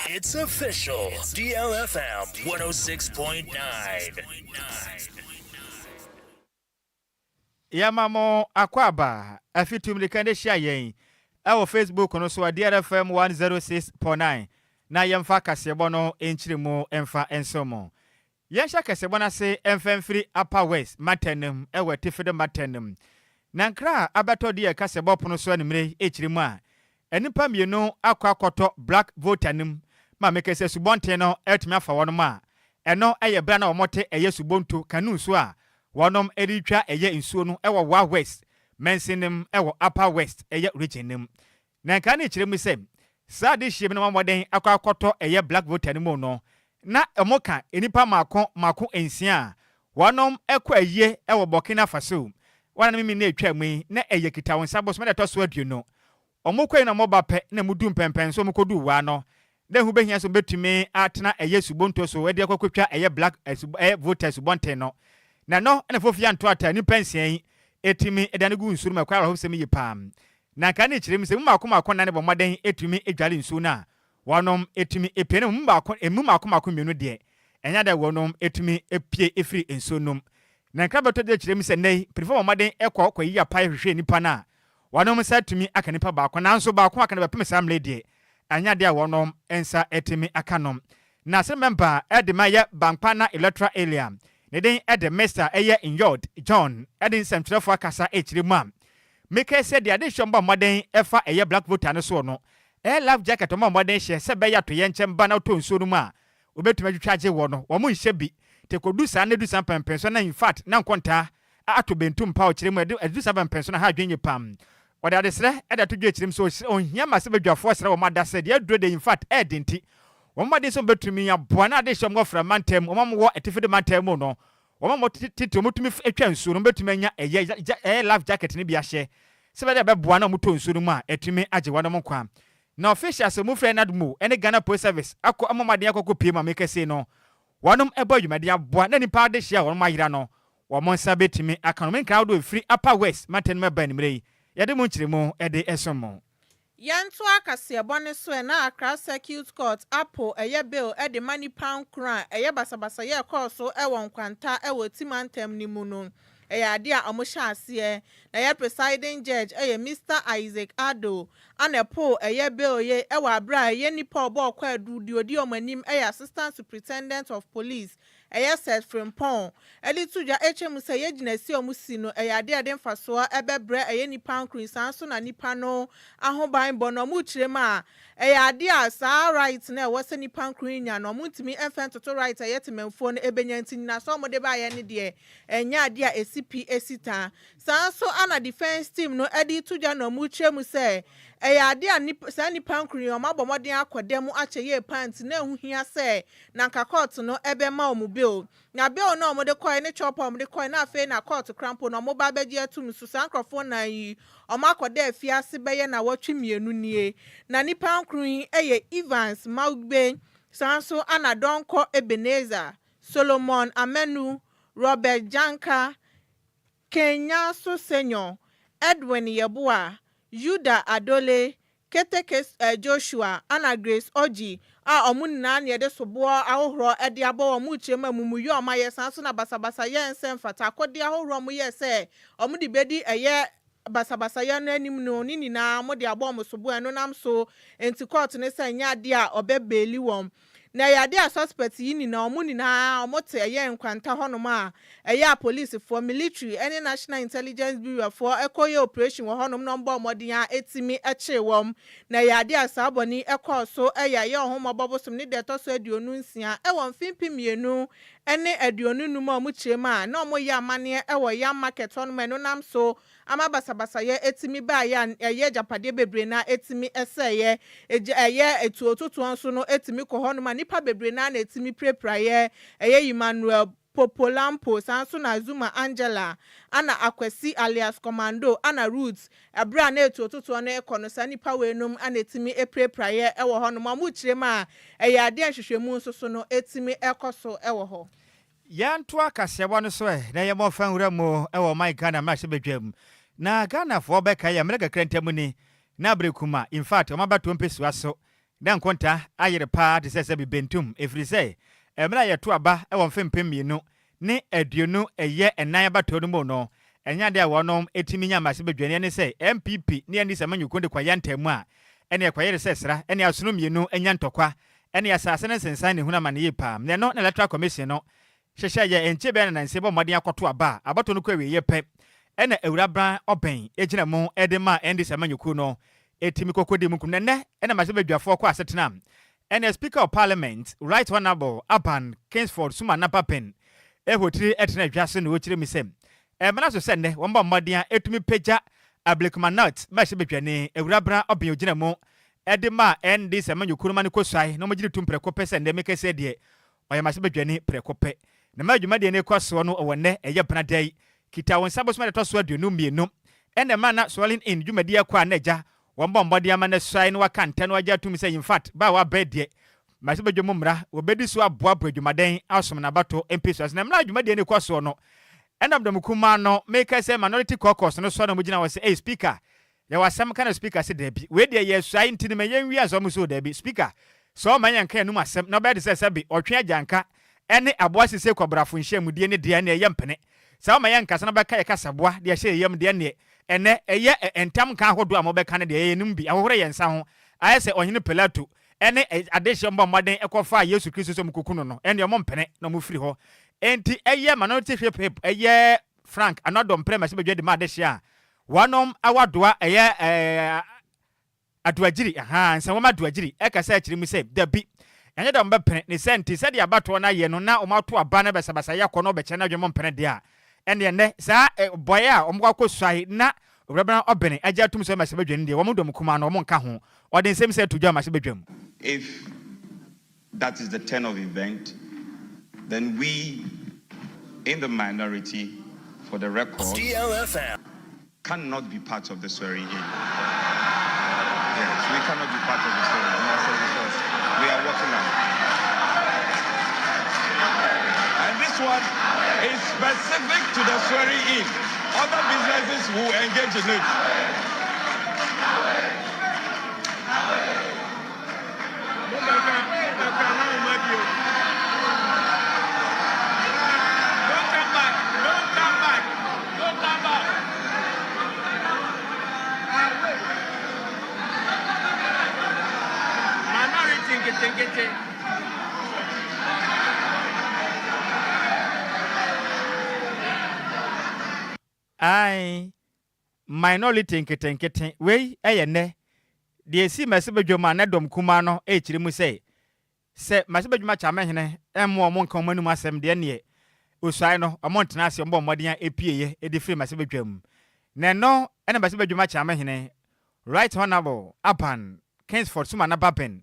It's official. DLFM 106.9. Yamamo Akwaba, afitum likande shayen. Our Facebook no so DLFM 106.9. Na yemfa kasebono enchirimo emfa ensomo. Yensha kasebona se emfa free Upper West Matenum ewe tifede Matenum. Nankra abato die kasebo pono so animre echirimu a. Enipa mienu akwa akoto black voter nim ma mekese subonte no etumi afa wono ma. Eno eye bra na omote eye subonto kanu so a. Wonom eritwa eye nsuo no ewo wa west mensinim ewo upper west eye region nim na nka na chiremu se saa de hye no mamoden akwa akoto eye black voter nim no na emoka enipa mako ensia wonom ekwa eye ewo Burkina Faso wana mimi na etwa mu na eye kita won sabo so me to so aduno omokwa na moba pe na mudu mpempen so mokodu wa no na hu behia so betumi atena eye subonto so ede akokotwa eye black voter subonte no na no ene fofia nto ata ni pension etimi edane gu nsuru makwa ho semi yipam na ka ne kirem se mako na ne bomaden etumi edwale nsu na wonom etumi epene mako mienu de enya da wonom etumi epie efri nsu num na ka beto de kirem se nei prefer bomaden ekọ yi apai hwehwe nipa na wonom sa tumi aka nipa baako na nso baako aka ne bepem samle de anya de wonom ensa etimi akanom na se member edema ye bankpa na electoral area Neden ede Mr. Eye Inyod John edin semtrefo akasa echirimu make said the addition ba modern efa eye black voter no so no life jacket ma modern hye se be ya to ye nkyem ba na to nsuo no mu a obetuma twitwaje wo no wo mu nhye bi te kodu sa na du san pempenso na in fact na nkonta ato bentum pa o chirimu edu san pempenso na ha dwenye pam wode adesre ede to dwe chirim so ohia ma se bedwafo sere wo ma da se de dro de in fact edinti Womade so betumi ya boana de shom gofra mantem womam wo etifide mantem no womam titi mutumi etwa nsu no betumi anya life jacket ni bia hye sebede be boana muto nsu no mu a etumi age wadom nkwa na officials mu frɛ nadmo ene Ghana Post Service akọ amamade akọkọ piem amekese no wonom ebo adwumade aboa na nipa de hye wonom ayira no womon sa betumi aka no menkra do free Upper West matem meba ni mrei yade mu nkyiremu ede esomo Yanto akase bone so na Accra Circuit Court Apple eye bill e de money pound crown eye basabasa ye call so e won kwanta e wo timantem ni mu no eye ade a omhya ase na ye presiding judge eye Mr. Isaac Ado anepo eye bill ye e wa bra ye nipa obo kwa adu di odi omanim eye assistant superintendent of police eye set from pon eli tuja HM say ye ginasi omusi no eye ade mfaso ebebre eye nipa nkrinsan so na nipa no ahoban bono mu kirema eye ade a sa right na e wose nipa nkrinya no mutimi enfan toto right eye tememfo no ebenya ntinna so mode ba ye ne de enya ade a SCP esita san so ana defense team no edi tuja no mu kiremu say eye ade a sa nipa nkrinya o mabomoden akodem ache ye pant na ehuhia say na nka court no ebe ma omu bill na bill no mo de coin ne chop mo de coin na fe na court crampo no mo ba beje atum so sankrofo na yi o makoda afiase beye na watwe mienu nie na nipa nkruin eye Evans Maugbe sanso ana donko Ebenezer Solomon Amenu Robert Janka Kenya so senior Edwin Yeboa Judah Adole Keteke Joshua Anna Grace Oji omunna na yede sobo ahohoro ede abo omu chema mumuyo omaye sanso na basabasa ye nsem fata akode ahohoro mu ye se omudi bedi eye basabasa ya no anim no ni na mo de abo omosobo eno nam so enti court ne se nya de a obebeli wom na yade a suspect yi ni na omuni na omote eye nkwanta honom a eye police for military any national intelligence bureau for ekoye operation wo honom no mbo modin a etimi eche wom na yade a saboni ekoso eye ye homobobosom ni de to so aduonu nsia e won fimpi mienu ene aduonu num a mu chirema na omo ye amane e wo ya market honom eno nam so ama basabasa ye etimi ba ya eye japade bebre na etimi eseye eye etuotutu nso no etimi ko honom nipa bebre na etimi prepraye eye Emmanuel Popolampo sanso na Zuma Angela ana Akwesi alias Commando ana Roots abra na etuotutu no ekono sa nipa wenum ana etimi eprepraye ewo honom amu kirema eye ade ahwehwemu nso so no etimi ekoso ewo ho yanto akasebo no so na ye mo fanwura mo ewo my Ghana ma sebedwam na Ghana fo beka ya mlega krantemu ni na brekuma in fact o mabato mpesiwa so dan konta ayere pa de sese bi bentum efiri se emra ye to aba e won fempem mienu ne aduonu eye enan abato no mo no enya de wonom etimi nya mase bedwane ne se MPP ne ani samanyuko de kwaya ntamu a ene ekwayere sesra ene asono mienu enya ntokwa ene asase ne sensan ne hunama ne yipa ne no electoral commission no hyehye ye enche be na nse bo modern akoto aba abato no kwa we ye pe ene ewurabran oben ejina mu edema endi samanyuko no etimi kokodi mu kunene ene mase bedwafo kwa asetena ene speaker of parliament right honorable Apakan Kingsford Suma Napapen ehotiri etena dwase no ochire misem emana so senne womba mmadian etumi peja ablekmanat ma hye bedwane ewurabran oben ojina mu edema endi samanyuko ma ne kosai no mogiri tumpre ko pese ndeme kese de oyamase bedwane prekope na madwuma de ne kwaso no owone eye pnadai kita won sabo so to so aduonu mienu ene mana swelling in dwumadi akwa naja womba mmadi ama na sai no wakanta no agya tumi say in fact ba wa bedie mase bedwom mra obedi so aboa dwumaden asom na bato mpeso na mra dwumadi ne kwaso no ena mdam kuma no make say minority caucus no so na mugina won say hey speaker ya wasam kana speaker say da bi we de ye sai ntini me yen wi aso so da bi speaker so man yan kan num asem no be de say bi otwe agyanka ene aboa sise kwabrafo nhyiamu de ne de na ye mpene sa man yan kasa na be ka ye kasaboa de hye yem de ne ene eye entam kan hodo a mo be kan de ye num bi ahohore ye nsa ho ayese ohene Pilato ene adehye mbo moden ekofa Yesu Kristo so mukukunu no ene mo mpene na mo firi ho enti eye minority hwep eye Frank anodom premise be dwede ma adehye a wanom awadoa eye Adwoa Agyei nsa wo ma Adwoa Agyei ekasa akiri mu se dabi enye da mbe pene ne senti se de abato na ye no na o ma to aba na besabasa yakọ no be che na dwemo mpene de a ene ne sa boy a omgwa kosai na obrabran obene agya tum so mase bedwane de wo mo dom kuma na wo nka ho ode nsem se tudwa mase bedwam. If that is the turn of event, then we in the minority, for the record, DLFM cannot be part of the swearing in. Yes, we cannot be part of the swearing in because we are working on it. And this one is specific to the swearing in. Other businesses will engage in it. Ai minority nketenkete we ne de si masebedwoma na dom kuma no ekiri mu se masebedwoma chama hene emo mo nkan manum asem de ne osai no omontena ase mbo mmodien epieye edifiri masebedwam ne no ene masebedwoma chama hene right honorable Apakan Kingsford Suma Napapen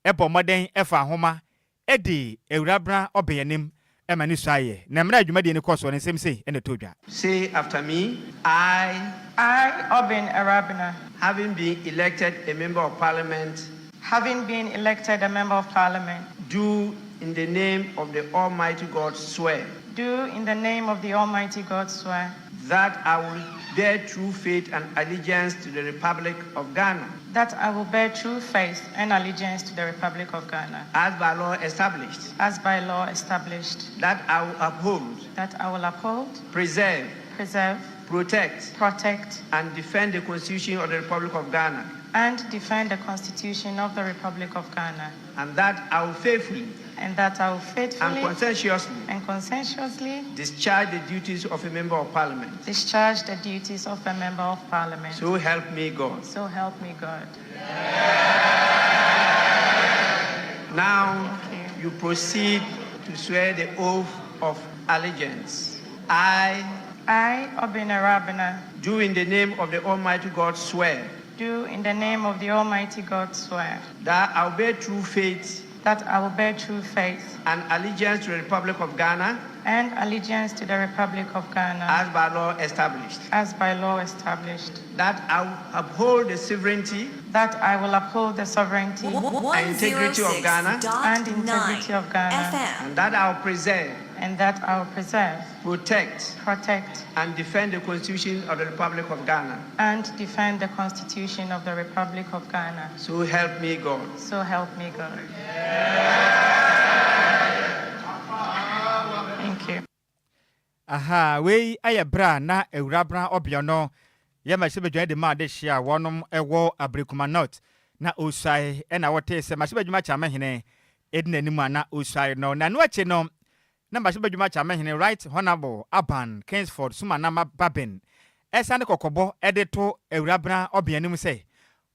ebo moden efa homa edi ewurabra obeyanim emani swaye na mra adwumade ne koso ne nsem sei ene todwa. Say after me, I, Obin Arabina, having been elected a member of parliament, do in the name of the Almighty God swear that I will bear true faith and allegiance to the Republic of Ghana, that I will bear true faith and allegiance to the Republic of Ghana, as by law established, that I will uphold, preserve, protect, and defend the Constitution of the Republic of Ghana, and defend the Constitution of the Republic of Ghana, and that I will faithfully and conscientiously discharge the duties of a member of parliament. So help me God. Now you proceed to swear the oath of allegiance. I, Obin Arabina, do in the name of the Almighty God swear that I will bear true faith and allegiance to the Republic of Ghana, as by law established, that I will uphold the sovereignty and integrity of Ghana, and that I will preserve and that I will preserve, protect, and defend the Constitution of the Republic of Ghana. and defend the Constitution of the Republic of Ghana. So help me God. So help me God. Thank you. Aha, we ayabra na ewurabra obiono ye masebedwan de ma de hia wonom ewo abrekuma not na osai e na wote se masebedwuma chama hene edinanim ana osai no na no ache no na masebedwuma chama hene right honorable Aban Kingsford Sumanama Baben esane kokobo edeto ewurabra obianim se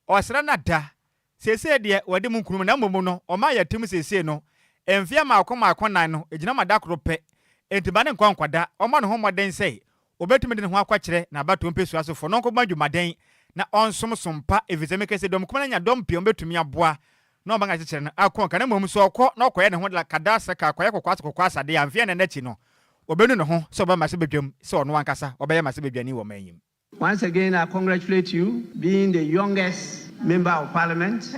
osra na da sese de wade mu nkunu na momo no o ma yatim sese no emfia ma akoma no ejina madakro pe entibane nkwankwada omo no homoden sei obetumi de ho akwakire na abato mpesu asofo no nkoma dwumaden na onsomsompa evizemeke se dom kuma nya dom pie obetumi aboa na obanga chekere na akon kana mom so okọ na okoye ne ho la kadasa ka akoye kokwaso de amfia ne nachi no obenu ne ho so ba mase bedwam se ono ankasa obeye mase bedwani wo manyim. Once again, I congratulate you being the youngest member of parliament.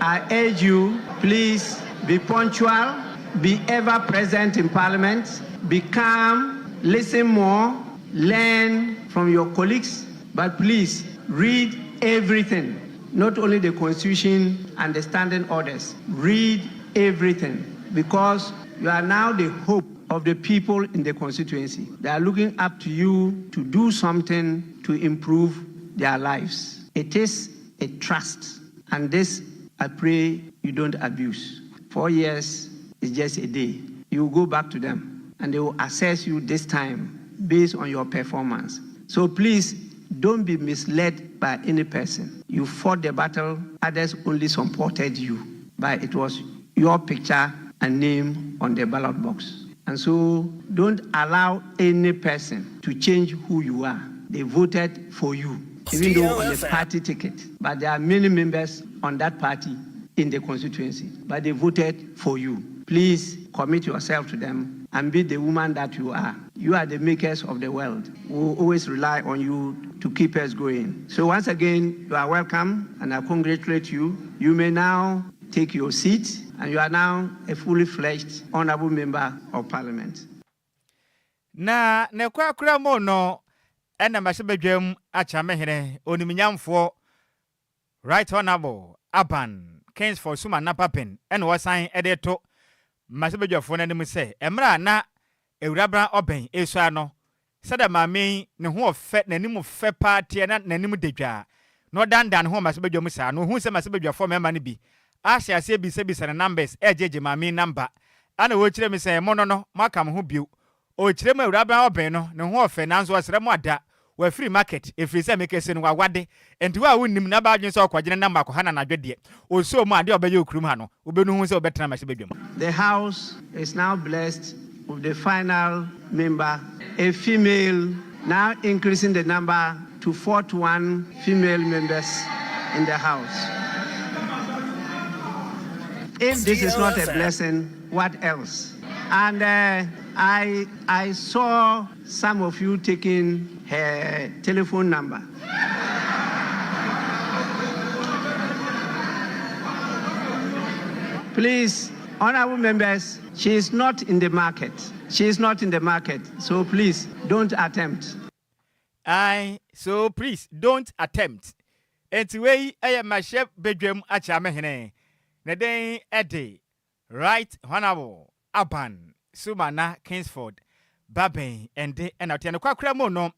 I urge you, please be punctual, be ever present in parliament, be calm, listen more, learn from your colleagues, but please read everything, not only the constitution and the standing orders. Read everything, because you are now the hope of the people in the constituency. They are looking up to you to do something to improve their lives. It is a trust, and this I pray you don't abuse. 4 years is just a day. You will go back to them and they will assess you this time based on your performance. So please don't be misled by any person. You fought the battle, others only supported you, but it was your picture and name on the ballot box. And so don't allow any person to change who you are. They voted for you, even though on the party ticket. But there are many members on that party in the constituency, but they voted for you. Please commit yourself to them and be the woman that you are. You are the makers of the world. We will always rely on you to keep us going. So once again, you are welcome and I congratulate you. You may now take your seat and you are now a fully fledged honorable member of parliament. Na ne kwa kura mo no ena masebedwam acha mehere oniminyamfo right honorable Aban Kingsford Sumanama Baben ena wasan edeto masebedwafo na nim se emra na ewurabra oben esua no sada mame ne ho ofe na nim fe party na nanim dedwa no dandan ho masebedwam sa no hu se masebedwafo mema ne bi asiase bi se bi se numbers ejeje mame number ana wo kire me se mo no makam ho biu o kire ma ewurabra oben no ne ho ofe nanzo asere mo ada wa free market efiri se mekese no wawade enti wa wonnim na ba adwen se okwagene na makọ ha na nadwede o so mu ade obeye okurum ha no obenu hu se obetena masebedwam. The house is now blessed with the final member, a female, now increasing the number to 41 female members in the house. If this is not a blessing, what else? And I saw some of you taking her telephone number. Please, honorable members, she is not in the market. She is not in the market. So please, don't attempt. So please, don't attempt. Anyway, I am my chef bedroom at Chamehene. Neden Ede, right honorable Aban Sumana Kingsford Baben and Atiano Quacramo no.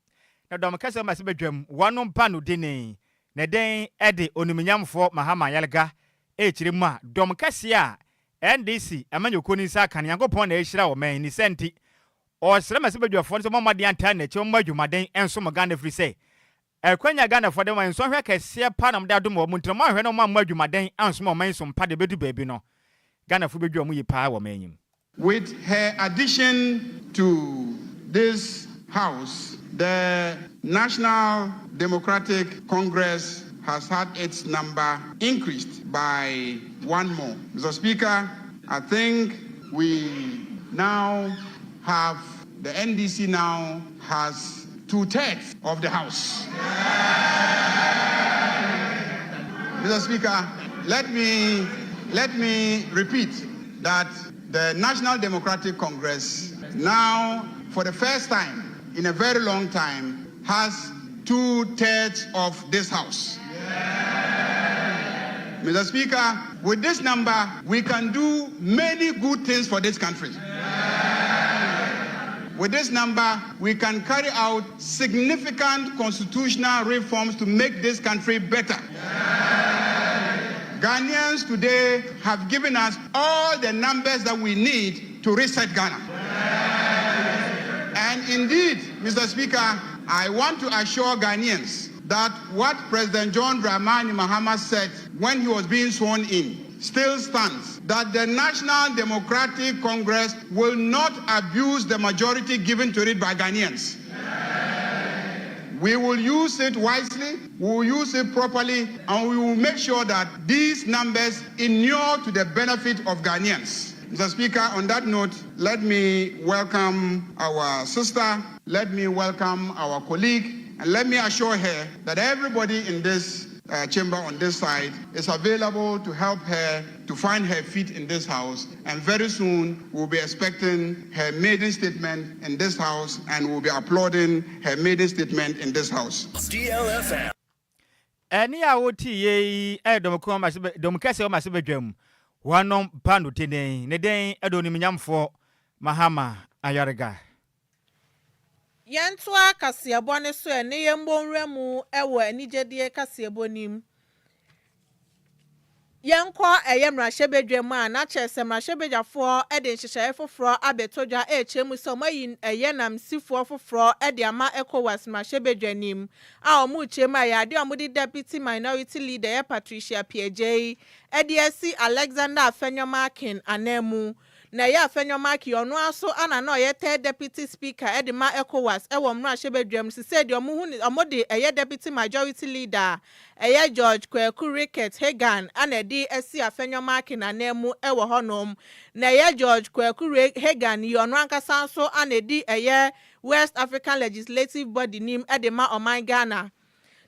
Na domkasa masebedwam wanom panu dine Neden Ede onuminyam for Mahama Yalga echirima domkase a NDC amanyoko ni sa kan yankopon na ehira wo man ni senti o sere masebedwafo so momade anta na che mmadwumaden enso mo Ghana free say ekwanya Ghana for dem enso hwe kase pa na mde adom wo muntre mo hwe no mmadwumaden enso mo man so mpa de bedu baabi no Ghana fo bedwam yi pa wo manyim. With her addition to this house, the National Democratic Congress has had its number increased by one more. Mr. Speaker, I think we now have, the NDC now has 2/3 of the house. Mr. Speaker, let me repeat. that the National Democratic Congress now, for the first time in a very long time, has 2/3 of this House. Mr. Speaker, with this number, we can do many good things for this country. With this number, we can carry out significant constitutional reforms to make this country better. Ghanaians today have given us all the numbers that we need to reset Ghana. And indeed, Mr. Speaker, I want to assure Ghanaians that what President John Dramani Mahama said when he was being sworn in still stands, that the National Democratic Congress will not abuse the majority given to it by Ghanaians. We will use it wisely, we will use it properly, and we will make sure that these numbers inure to the benefit of Ghanaians. Mr. Speaker, on that note, let me welcome our sister, let me welcome our colleague, and let me assure her that everybody in this chamber on this side is available to help her to find her feet in this House, and very soon we'll be expecting her maiden statement in this House, and we'll be applauding her maiden statement in this House. DLFM. Any awoti ye domkase o masebedwam wanom panu tene ne den adonim nyamfo Mahama Ayarega. Yantua kasiabo ne so ene yembonre mu ewo anigedie kasiabo nim. Yankwa eyemra shebedwam a na chesemra shebejafo ede nhyehyeye foforo abetodwa echemu so mayin eyenam sifo foforo ede ama ECOWAS ma shebedwanim a omu chema ya ade omudi deputy minority leader Patricia Agyei ede asi Alexander Afenyomakin anemu na ya Afenyomakin ono aso ana na oye third deputy speaker ede ma ECOWAS ewo mra shebedwam se de omode eye deputy majority leader eye George Kweku Ricket Hagan ana di esi Afenyomakin anemu ewo honom na eye George Kweku Hagan yono ankasa so ana di eye West African Legislative Body nim ede ma oman Ghana.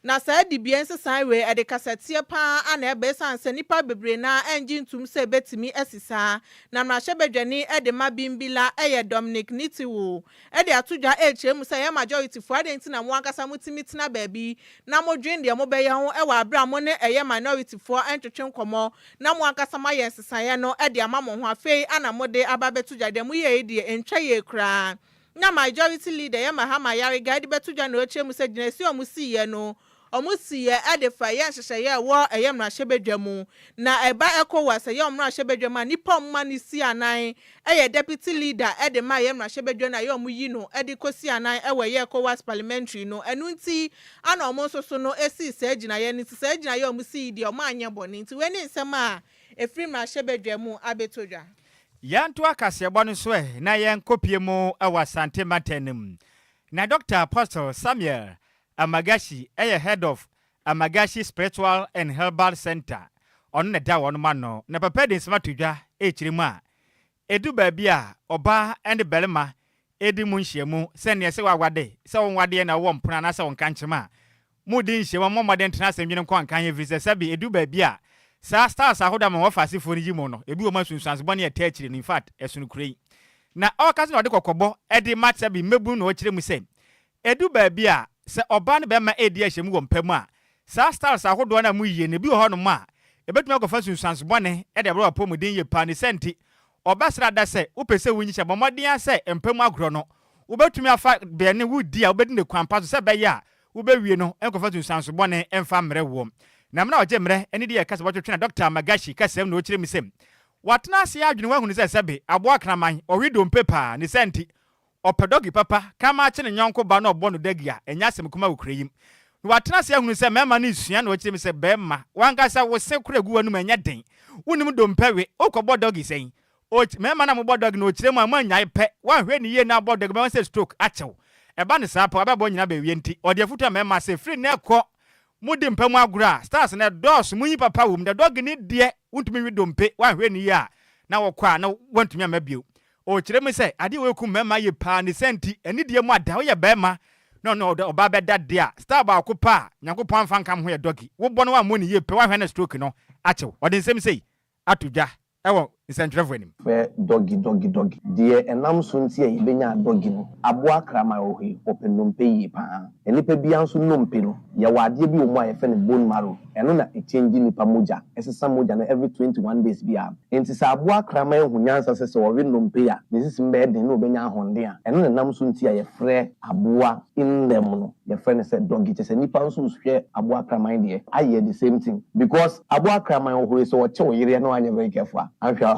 Na sa di biense sanwe ede kasetie pa ana ebe sanse nipa bebre na engine tum se betimi esisa na mrahebedwani ede ma bimbila eye Dominic Nitiwo ede atudwa echem se ye majority for adenti na mo ankasa mutimi tina baabi na modwen de mo beye ho ewa abra mo ne eye minority for entwetwe nkomo na mo ankasa ma ye sisa ye no ede ama mo ho afei ana mode ababetudwa de mo ye de entwa ye kra na majority leader ye Mahama Ayarega de betudwa na ochem se ginesi omusi ye no omusiye adefa ya hyehyeye wo eyemra hyebedwamu na eba ECOWAS eyemra hyebedwamu nipa mma ni si anan eye deputy leader ede ma eyemra hyebedwamu na yomu yi no ede kosi anan ewe ye ECOWAS parliamentary no enu nti ana omo soso no esi se agina ye nti se agina ye omusi di omo anya boni nti weni nsem a efiri mra hyebedwamu abetodwa yanto akasebo no so na yen kopie mu awasante matenem na Dr. Apostle Samuel Amagashi head of Amagashi Spiritual and Herbal Center on the da one man na papa de nsema tudwa echirimu a edu baabia oba and belema edi munhyiemu se ne se wawade se wonwade na wo mpona na se wonka nchema mudi nhyiemu momode ntena asendwene nko ankan ye visa sabi edu baabia sa stars ahoda ma wofase fo ni mu no ebi wo masunsuanso bone ya tachiri in fact esunu kurei na okase na ode kokobo edi match sabi mebu no okiremu se edu baabia se oba ne bema edi ahyemu wo mpamu a sa stars ahodo na mu yiye ne bi ho no ma ebetumi akofa sunsuanso bone e de bro apomuden ye pa ne senti obasra da se upese wunyiche bomodin ase mpamu agro no ubetumi afa be ne wudi a ubedi ne kwampa so se be ya ubewie no enkofa sunsuanso bone emfa mre wo na mna oje mre eni de ye kase botwetwe na Dr. Magashi kasem na okire misem watna ase adwene wahunu se sebe Adwoa kraman owido mpepa ne senti opedogi papa kama chine nyonko ba na obo no dagia enya asem kuma wukreyim watena se ahunu se mema na isua na okire mi se bema wankasa wo se kuragu anu manya den wonim dompawe okobo dogi sen mema na mo dogi na okire mu amanya pe wanhwe ni ye na dogi be se stroke achew eba ne sa pa ababo nyina be wie nti ode afuta mema se free na ekọ mudi mpamu agura stars na dos munyi papa wum da dogi ni de wontumi wi dompe wanhwe ni ye a na wokwa na wontumi amabio o kire me se ade we ku mema ye pa ne senti eni de mu ada wo ye bema no oba beda de a star ba ko pa nyankopon fankam ho ye dogi wo bono wa mo ni ye pe wa hwe na stroke no achew ode nsem sei atudwa ewo Nsentrefonim. Fe doggy. Dear enam sunti e benya doggy no. Adwoa krama ohi openumpe yi pa. Enipa bianso nompe no. Ya wade bi omo ayefe ne bone marrow. Eno na e change nipa moja. Esesa moja na every 21 days bia. Enti sa adwoa krama ehunyansa sese wo we nompe ya. Nesisi mbe den no benya ahonde a. Eno na nam sunti ye frɛ adwoa in them no. Ye frɛ ne se doggy chese nipa nso hwɛ adwoa krama de aye the same thing because adwoa krama ohore so wo che wo yere no anya very careful. Ahwa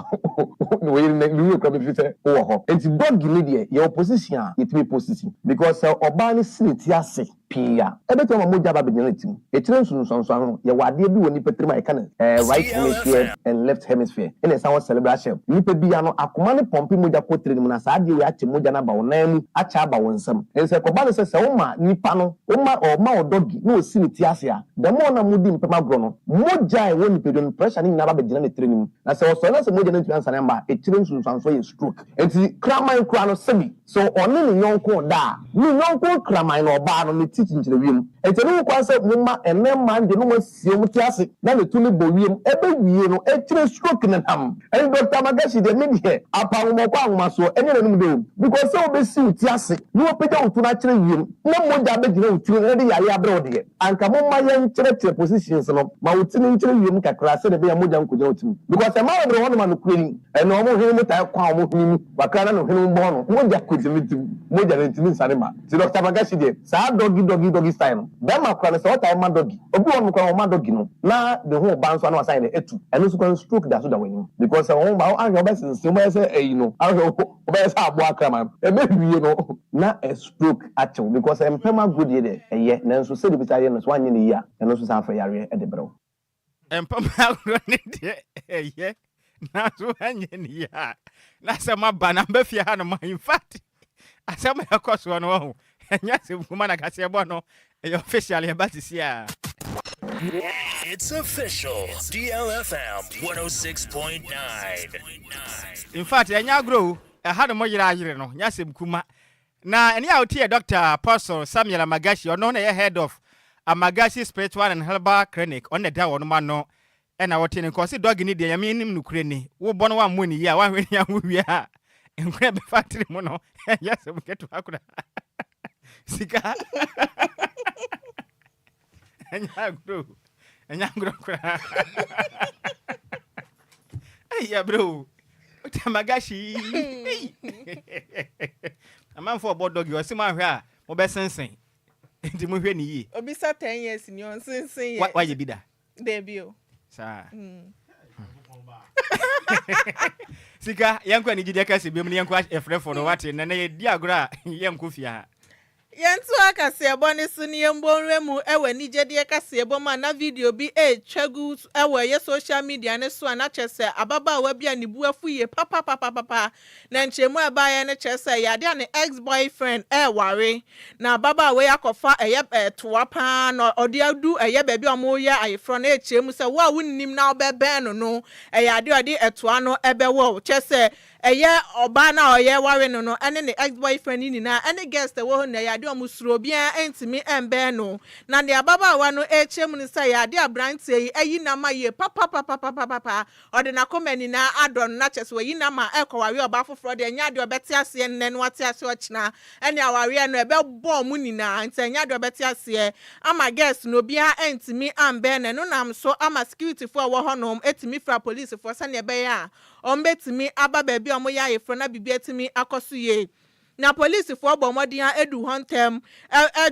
no we no come fit say wo ho. Enti doggy ni de ye opposition a it be position because oba ni siniti ase pia ebeto moja ba bedinatim etire nsunsunso ano ye wade bi woni petrima e kan right hemisphere and left hemisphere in a sound celebration nipa bia no akoma ne pompe moja kotre ni na saade we ache moja na ba wonamu acha ba wonsam ense ko ba no se woma nipa no woma odogi no siniti ase a the more na mudi mpema gro no moja e woni pedon pressure ni na ba bedina ne tire ni na se so na se moja na tuan sana mba etire nsunsunso ye stroke enti kraman kra no semi so oni ni yonko da ni yonko kraman no ba no teaching to the room. And tell you what mumma and then man, the no see classic, then the tuli boyum, every year, no, actually stroking at him. And Dr. Magashi, the media, upon Mokang, any of them do. Because so be see classic, no pay down to natural room, no more damage to any abroad here. And come on, my young church positions, no, Moutin into room can class the be a modern could because a man of one man cleaning, and no more him with a qualm of him, Bakana of him born, more than could more than it means Sarima. So Dr. Magashi, sad doggy style. Bema kwa se wata ma doggy. Obi won kwa ma doggy no. Na the whole bounce no assign the etu. And so can stroke that so that when because won ba an your best so me say you know. An obi say Adwoa krama. E me wie no na a stroke actual because empema good ye there. Na so say the bitare no so anye ne ya. And so say afa yare e de bro. Empema good ne de na so anye ne ya. Na se ma ba na ba fie ha no in fact asema yakoso no ho. It's official. DLFM 106.9. In fact, I grow a had a more no, Yasim Kuma. Now, any out here, Dr. Apostle Samuel Magashi, or known as head of a Magashi Spiritual and Herbal Clinic on the Down Mano, and our tenant cause dog in the Yamin Nukreni, who born 1 money, yeah, 1 year we are, and grab a factory mono, yes, we get to Hakuna. Sika. Anyagro kra. Hey bro. Utamagashi. A man for board dog you see my hair. Mo be sensen. Enti mo hwe ni yi. Obisa 10 years ni on sensen. Why you be da? Debut. Sa. Sika yanko ni gidi akase bi mu yanko efre for no wate na ye di agora yanko fia. Yentu akasiebo ni suni yembonwe mu ewe nijedi akasiebo ma na video bi chegu ewe ye social media ne so na chese ababa wa bia ni bu afuye papa na nchemu abaye ne chese ya dia ne ex boyfriend ware na ababa we akofa eye toa pa na odi adu eye ba bia omo ye ayefro na echemu se wa wunnim na obebe no ya dia odi etoa no ebe wo chese eye oba na oye ware no ene ne ex boyfriend ni na ene guest wo na ya de omusuro bia entimi embe no na de ababa wa no echem ni say ya de abrante yi ayi na ma ye papa ode na komani na adon na chese yi na ma ekoware oba foforo de nya de obete ase enne no ate ase ochina ene aware no ebe bo mu ni na ntanya de obete ase ama guest no bia entimi ambe ne no nam so ama security for wo honom etimi fra police for sane ebe ya ombetimi aba baby omo ya yefro na bibi etimi akoso ye na police for bomodian edu hontem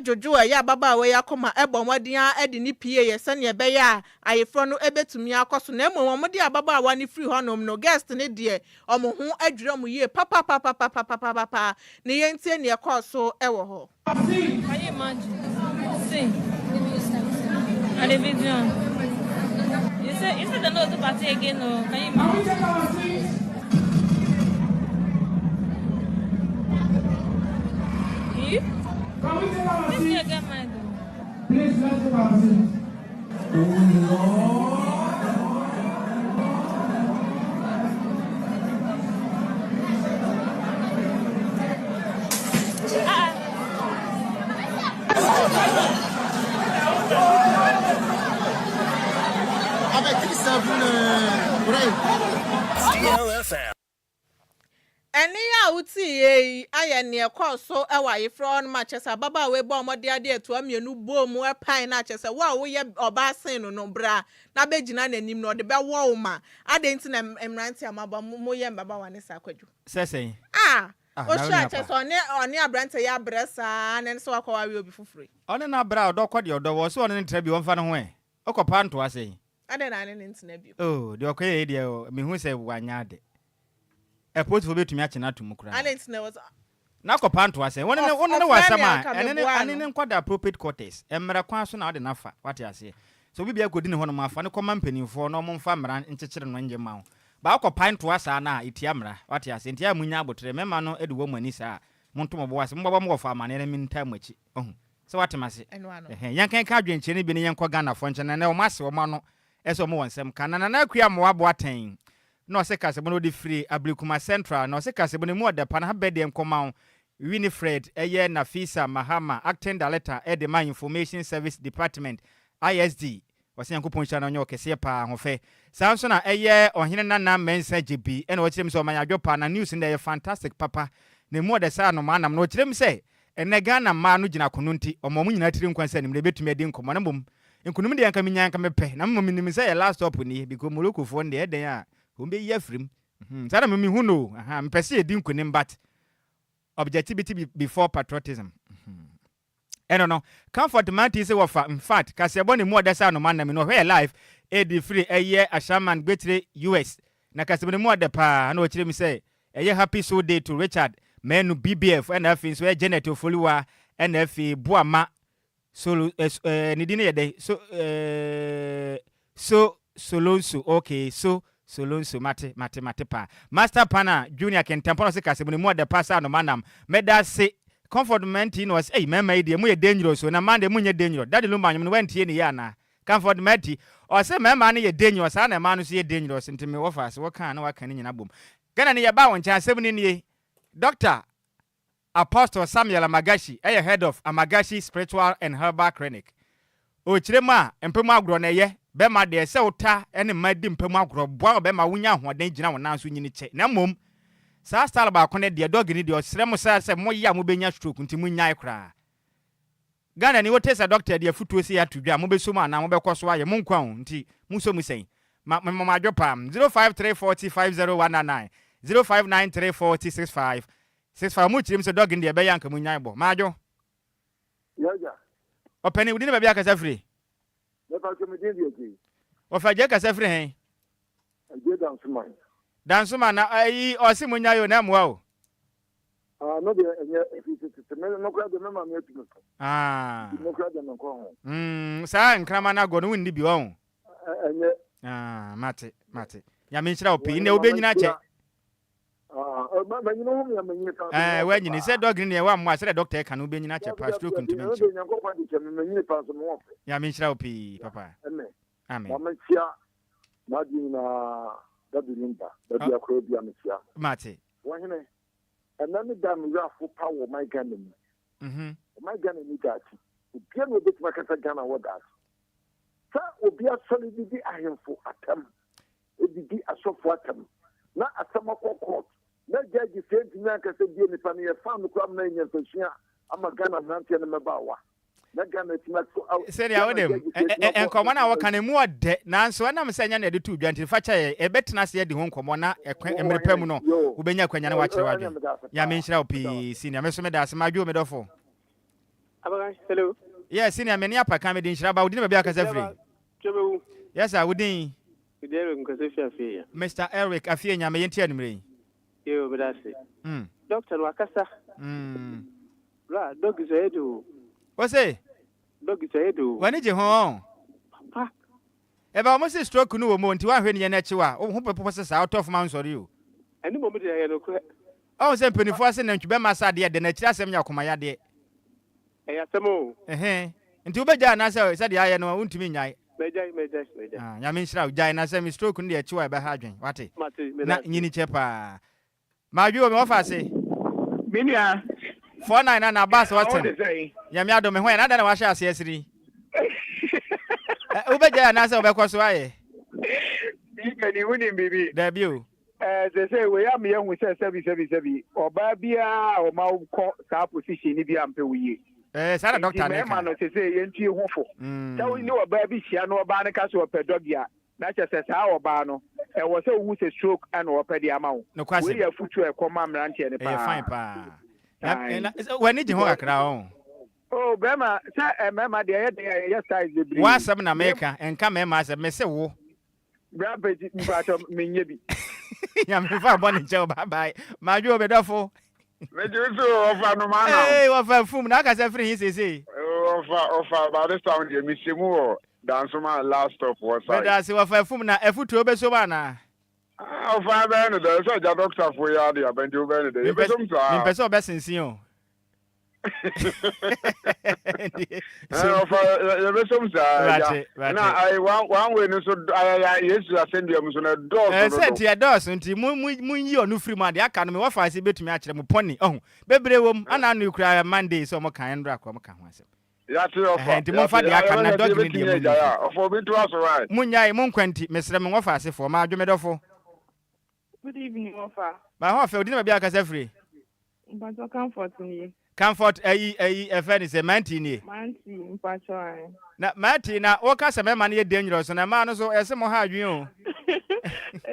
jojo ya baba we yakoma bomodian edi ni pie ye sane ebe ya ayefro no ebetumi akoso na emo omodi ababa wa ni free honom no guest ne de omo ho adwira mu ye papa ne yentie ne ekoso ewo ho. Can you imagine? Sing. And the video. You said the no to party again, no? Can you imagine? You? Can we take our seats? Please, let's take our seats. DLFM. Eni ya uti ye aye ne call so ewa ye from Manchester baba we bo mo de ade etu amienu bo mu epan na chese wa wo ye obasen no bra na begina nanim no de be wo ma ade nti na emranti amaba mo ye mbaba wane sa kwadwo sese o sha chese oni abrante ya bresa na nso akwa we obi fufure one na bra odo kwade odo wo so one ntra bi wonfa no ho okopa nto ase ade na ne ntina bi de okoye de me hu se wanya de Airport for betumi achena atum kura. Alentina was na kopa nto ase won ne wasama ene ne nkwada appropriate quarters emra kwa so na ode nafa wate ase so bibia akodi ne ho no mafa ne koma mpanimfo no momfa mra nkyekere no nje ma ba akopa nto asa na itia mra wate ase ntia munya abotre mema no ede wo mani sa monto mo bo ase mbaba mo fa amane ne minta machi so wate mase yankan ka adwenche ne bi ne yenkɔ Ghana fo nche na ne o mase o ma no eso mo wonsem kana na akua mo abo aten no se kasebo no de free Abrikuma Central no se kasebo ne mu odepa na bede nkoma Winifred eye Nafisa Mahama acting director Edema Information Service Department ISD wase yankopon cha na onye okese pa hofe sanso na eye ohene nana mensa GB ene wo kirem so man adwopa na news nda ye fantastic papa ne mu odesa no manam no kirem se ene Ghana ma no gina kono nti omo nyina tiri nkwansa nim le betumi edi nkomo na mbom nkunum de yanka minya yanka mepe na mbom nim se ye last stop ni because molokofo nde eden a ombe yefrim sada me hu no mpese edi nkunim but objectivity before patriotism no comfort man ti say wafa in fact kase ebo ne mu odesa no man na me no where life edi free eye ashaman gbetre US na kase ne mu odepa na o kire mi say eye happy so day to Richard menu BBF and afi so Janet Ofoliwa and afi Buama solo ni di ne yede so Solonso okay so Solonso mate pa master pana junior kentampo se kase mu de pasa no manam meda se comfortment no was mema ide mu ye dangerous na man de mu nye dangerous daddy Lumba nyum no wantie ni ya na comfortment o se mema ne ye dangerous na man no so ye dangerous ntime wo fa se wo kan na wa kan nyina bom Gana ne ye ba won cha asem ni Dr. Apostle Samuel Amagashi head of Amagashi Spiritual and Herbal Clinic o kirema empemu agro na ye be ma de se uta ene ma di mpemu agro boa be ma wunya hoden gina wona so nyini che na mom sa style ba ko ne de dog ni de osrem sa se mo ya mo benya stroke nti munya ikra Ghana ni wote sa doctor de futuo se ya tudwa mo be so ma na mo be koso aye mo nkwa nti mu so mu sen ma adwopam 0534050199 0593406565 mu chirim se dog ni de be yanka munya ibo ma adwo yaja openi wudi ne ba bia kasa free Ofaje kasa free hen aje dansuma na ayi osi munya yo na mwa o no de no kra de mama me tuno no kra de no ko sa nkrama na go no windi bi wo enye mate ya me nchira opi ne obenyina che ma nyino hom ya menyi ka we nyini se dog ni e wa mwa se doctor ka no obenyina che pa stroke ntimenchi ya me nchira opi papa amen mamachia madina dabilimba dabi akro bi amachia mate wahene enani dam yafo power my Ghana my Ghana ni dati obi no beti makasa Ghana wodat sa obi asolidi di ahemfo atam edidi asofo atam na asamakoko na judge senti na kasa bi ni pani e fam ko am na nyefashia ama Ghana nantia na mebawa na Ghana timako seri awodem enkomo na wakane mu ode nanso na msanya na de tu dwanti facha e betena se de ho nkomo na emrepam no ubenya kwanya na wakire wadwe ya menhira opi senior meso me da se madwo me dofo Apakan hello yes senior me ni Apakan me de Nhyiraba wudi me bia kasa free chebewu yes wudi Eric nkase afia Mr. Eric afia nya me yenti anumre yo bedase doctor wakasa ra dog zedo wose dog zedo wani je ho papa eba mo se stroke no wo mo nti wa hwe ne na chiwa wo ho pepo se sa out of man sorry o ani mo de ya no ko o se mpenifo ase na ntwe be ma sa de na kira asem nya koma ya de ya temo nti ubeja na se de aye no untimi nyai mejai ya me nhyira ujai na se mi stroke no de chiwa e be ha adwen wate na nyini chepa ma dwi o me ofa se minia 49 na bus waten ya mi adome ho na da na wa sha ase asiri ubeja na se obekọ so aye ikani wuni bibi da bio they say we am young we say sebi oba bia o ma ko sa position ni bi ampe we Sara doctor na ka no say yentie hofo so we know oba bi hia no oba ne ka so pedogia na che say sa oba no e wo say wu say stroke and opa di ama wo we ya futu e koma mrantie ne pa fine pa when you ho akra on oh bema say mema de ya size de bri wa sam na meka enka mema say me se wo Grandpa, me ya me fa boni che bye bye ma ju obedofo me ju so ofa no ma na eh wa fa fum na ka say free hin say ofa ba this time de mi semu dance ma last stop was side but as wa fa fum na efutu obeso ba na ofa be no there so ja doctor for ya de abenjo be no de be so msa mi pese obesinsin o ofa ya be so msa ya na I one way no so yesu asend am so na door so say ya door so nti mun yi onu free ma de aka no me wa fa se betumi a kire mo pony oh bebre wom ana no kura Monday so mo kan ndra kwa mo kan ho asem ya ti ofa nti mo fa de aka na dog ni de mo ya ofa bi to aso right mun nyai mun kwanti mesre me wo fa se fo ma adwomedofo. Good evening, Ofa. Ma ho fa odina bia kasa free. Mpacho comfort ni. Comfort efeni se manti ni. Manti mpacho ai. Na manti na wo kasa me ma na ye dangerous na ma no so ese mo ha adwen o.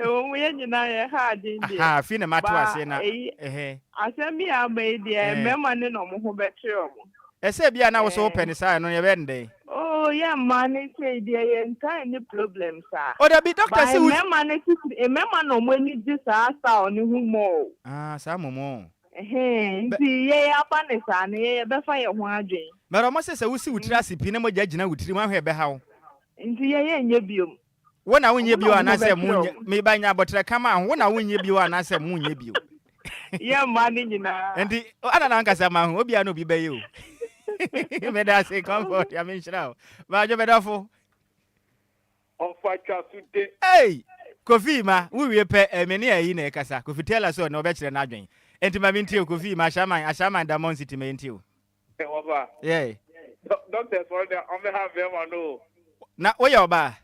O mu ye nyina ye ha adwen de. Ha fi na mato ase na Asemi amai de me ma ne no mo ho betre o. Ese bia na wo so open sai no ye be ndey. Oh yeah, man, say there ain't any problem, sir. Oh, there be doctor say me man no money this asa on who more. Ah, some more. See ye abane sa na ye be fa ye ho adwen. But almost say we see utira sipi na mo jagina utiri ma hwe be hawo. Nti ye nye biom. Wo na wonye bio anase munye me ba nya botre kama wo na wonye bio anase munye bio. Ye man nyina. Nti ana na nkasa ma ho obi ana obi be ye o. Me da say comfort ya me nshira. Ba jo bedafo. Ofa chasude. Hey, Kofi ma, we pe meni ayi na ekasa. Kofi tell us na obe kire na adwen. Enti ma binti o Kofi ma ashama Diamond City me enti o. Eh oba. Yeah. Doctors for the on behalf them no. Na wo ya oba.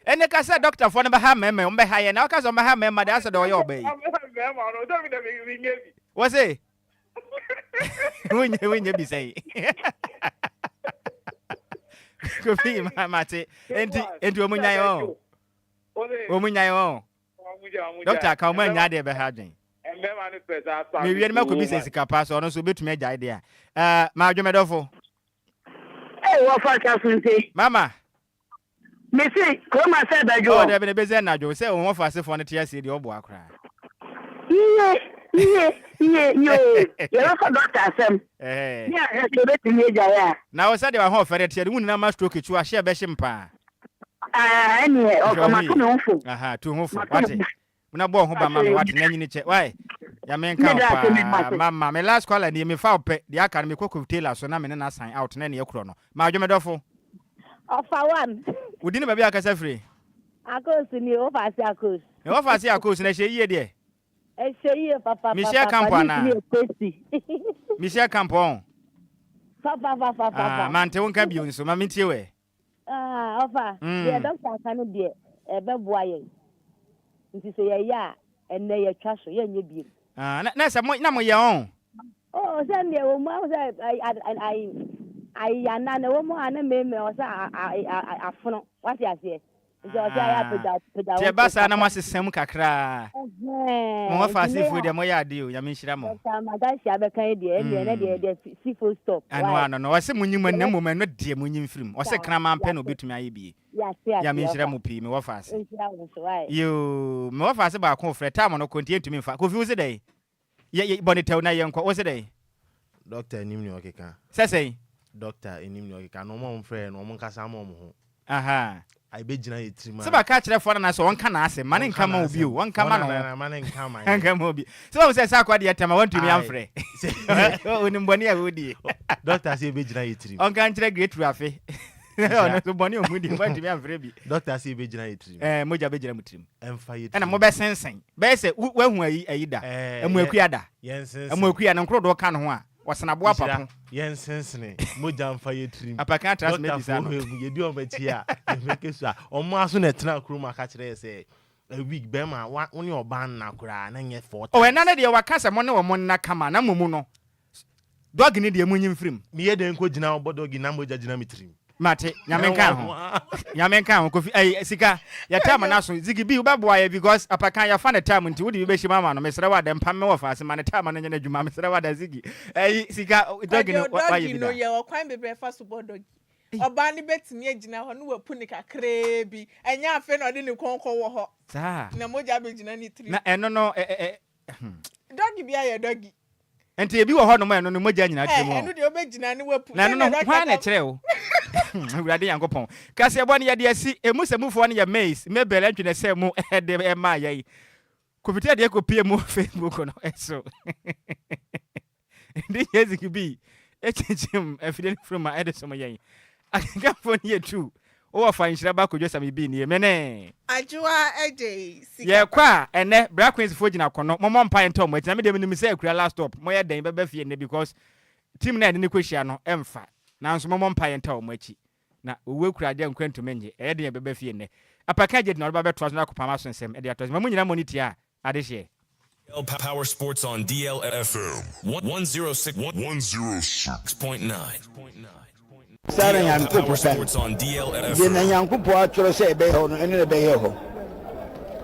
Ene kasa doctor for na ba ha meme, on be ha ye na kasa on be ha meme da asa do yo oba yi. What's it? When be say. Kofi mate enti omunyai o. Omunyai o. Doctor ka omunya nya de be ha dwen. Me wi na Agyei Sikapa so no so betumi agya ide a. Ma adwomedofo. Eh wo fa kasunti. Mama. Me say ko ma say dajo. Oh, de be be ze na jo say won fa se fo ne tia se de obo akra. Yo. You're for Dr. Sam. Yeah, you're betting ya. Now, said you are home for it. You wouldn't have stroke it. You are share beshim pa. Anyway, of my phone. Aha, to home for what? When I bought home, mamma, what in any why? Ya men come, mamma, my last call and me found the academy cook of Taylor, so I'm in a sign out in any chrono. My Jomedofo. Of one. We didn't be a casa free. I go to you over Siacos. No, if I see a course in a year, dear. Papa. Michelle Campana. Michelle Campon. Papa. Mante won't come you, so mammy tiwe. Offer. The doctor can be a beboy. It is a ya, and they are trash, you be. That's a no your own. Oh, send the woman. I am a woman and a meme or I phone. What I say? Basa na mwase sem kakra. Mo fa seafood de mo ya de o ya me nhira mo. Magashi abeka de na de seafood stop. Ano no wase munyim na mo no de munyim firim. Wase krama mpe no betumi aye bi. Ya me nhira mo pi me wo fa se. Yo me wo fa se ba ko frɛ time no kontie ntumi fa. Kofi wo se dai. Ye bonita na ye nkɔ wo se dai. Doctor enim ni okeka. Sesei. Doctor enim ni okeka no mo frɛ no mo nkasa mo ho. Aha. I be jina yitrima. Seba ka kire for na so won ka na ase mane nka ma obi o won ka ma no mane nka ma nka ma obi so we say sakwa de tema want to me amfre onim boni a wodi doctor say be jina yitrima on kan kire great rafe no so boni o mudi want to me amfre bi doctor say be jina yitrima moja be jina mutrim emfa yitrima na mo be sensen be say wahu ayi da emu akuada yensen emu akuya na nkro do ka no ho a wasana boa papo yensensene moja mfa yetrim Apakan transmit bisa no ye di o meti a make sure o mo aso na tena kroma ka kire say a week bema when your ban na kura na nye 40. Oh, and none de wakasa money or mona kama na mumuno. Dog need the munim film. Me ye den ko jina obodo gi na moja jina mitrim. Mate, Yamenka ho. Yamenka ho kofi sika ya time na so zigi bi ubaboa because Apakan ya fan the time nti wodi be shima no mesere wa dem pam me wo fa se man time no nyana dwuma mesere wa da zigi. Sika dog no wa ye bi. No ye wo kwan bebre fa so bodo. Oba ni betimi agina ho no wapu ni kakra bi. Enya afe no de ni konko wo ho. Sa. Na moja be gina ni 3. Na eno no Doggy bi aye doggy. Enti ebi wo ho no no moja nyina temu. Eno de obegina ni wapu. Na no hwan na kire wo. Urade yankopon. Kase ebo ne yade asi emusemufo ne ya maze mebele antwene se mu de e ma yai. Kopite de ekopie mu Facebook no eso. Ndi yeziki bi echechim afide from my edison yai. Akanka fo ne yetu. O fa Nhyiraba Kwadwo Sammy bi ne mene. Adwoa Agyei Sikapa. Ye kwa ene bra queens fo gina kono. Momo mpa entom mo tina me de me say akura last stop. Mo ye den bebe fie ne because team na ne kwehia no emfa. Na nso momo mpa entom mo achi. Na owe kura de nkwantum enye. E de bebe fie ne. Apakan je na oba be tozo na kopama so nsem. E de atozo. Mo nyina moniti a ade hye. Power Sports on DLFM 106.9. Sara Yankupo Sports on DLFM. Yena Yankupo atro say be ho no ene be he ho.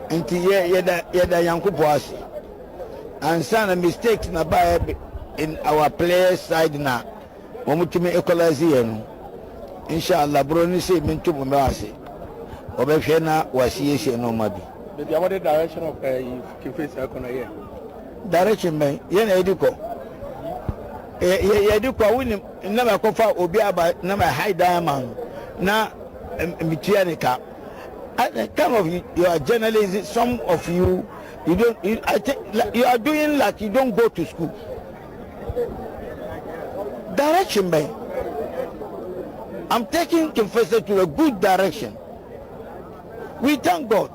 Nti yeda Yankupo asi. And some mistakes na ba in our players side na. Mo mutumi equalize ye no. Inshallah bro ni say mintu mo ase. Obehwe na wasiye no mabi. Maybe what the direction of Kife's economy here? Direction man, yena ediko. Ediko win na kofa obi aba na high diamond na mitianika. Some of you are journalists, some of you don't I think you are doing like you don't go to school. Direction man. I'm taking Confessor to a good direction. We thank God.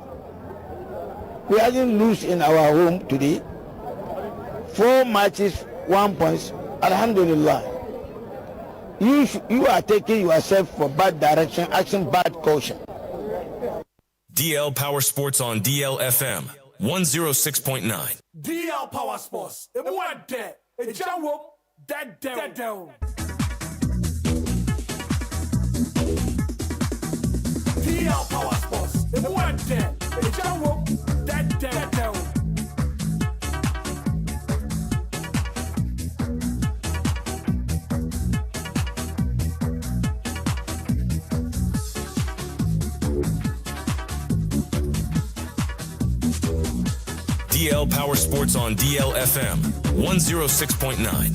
We didn't lose in our home today. 4 matches, 1 point. Alhamdulillah. You are taking yourself for bad direction, action bad caution. DL Power Sports on DLFM 106.9. DL Power Sports. It went there. It jump that down. DL Power Sports. It went there. It jump that down. DL Power Sports on DLFM 106.9.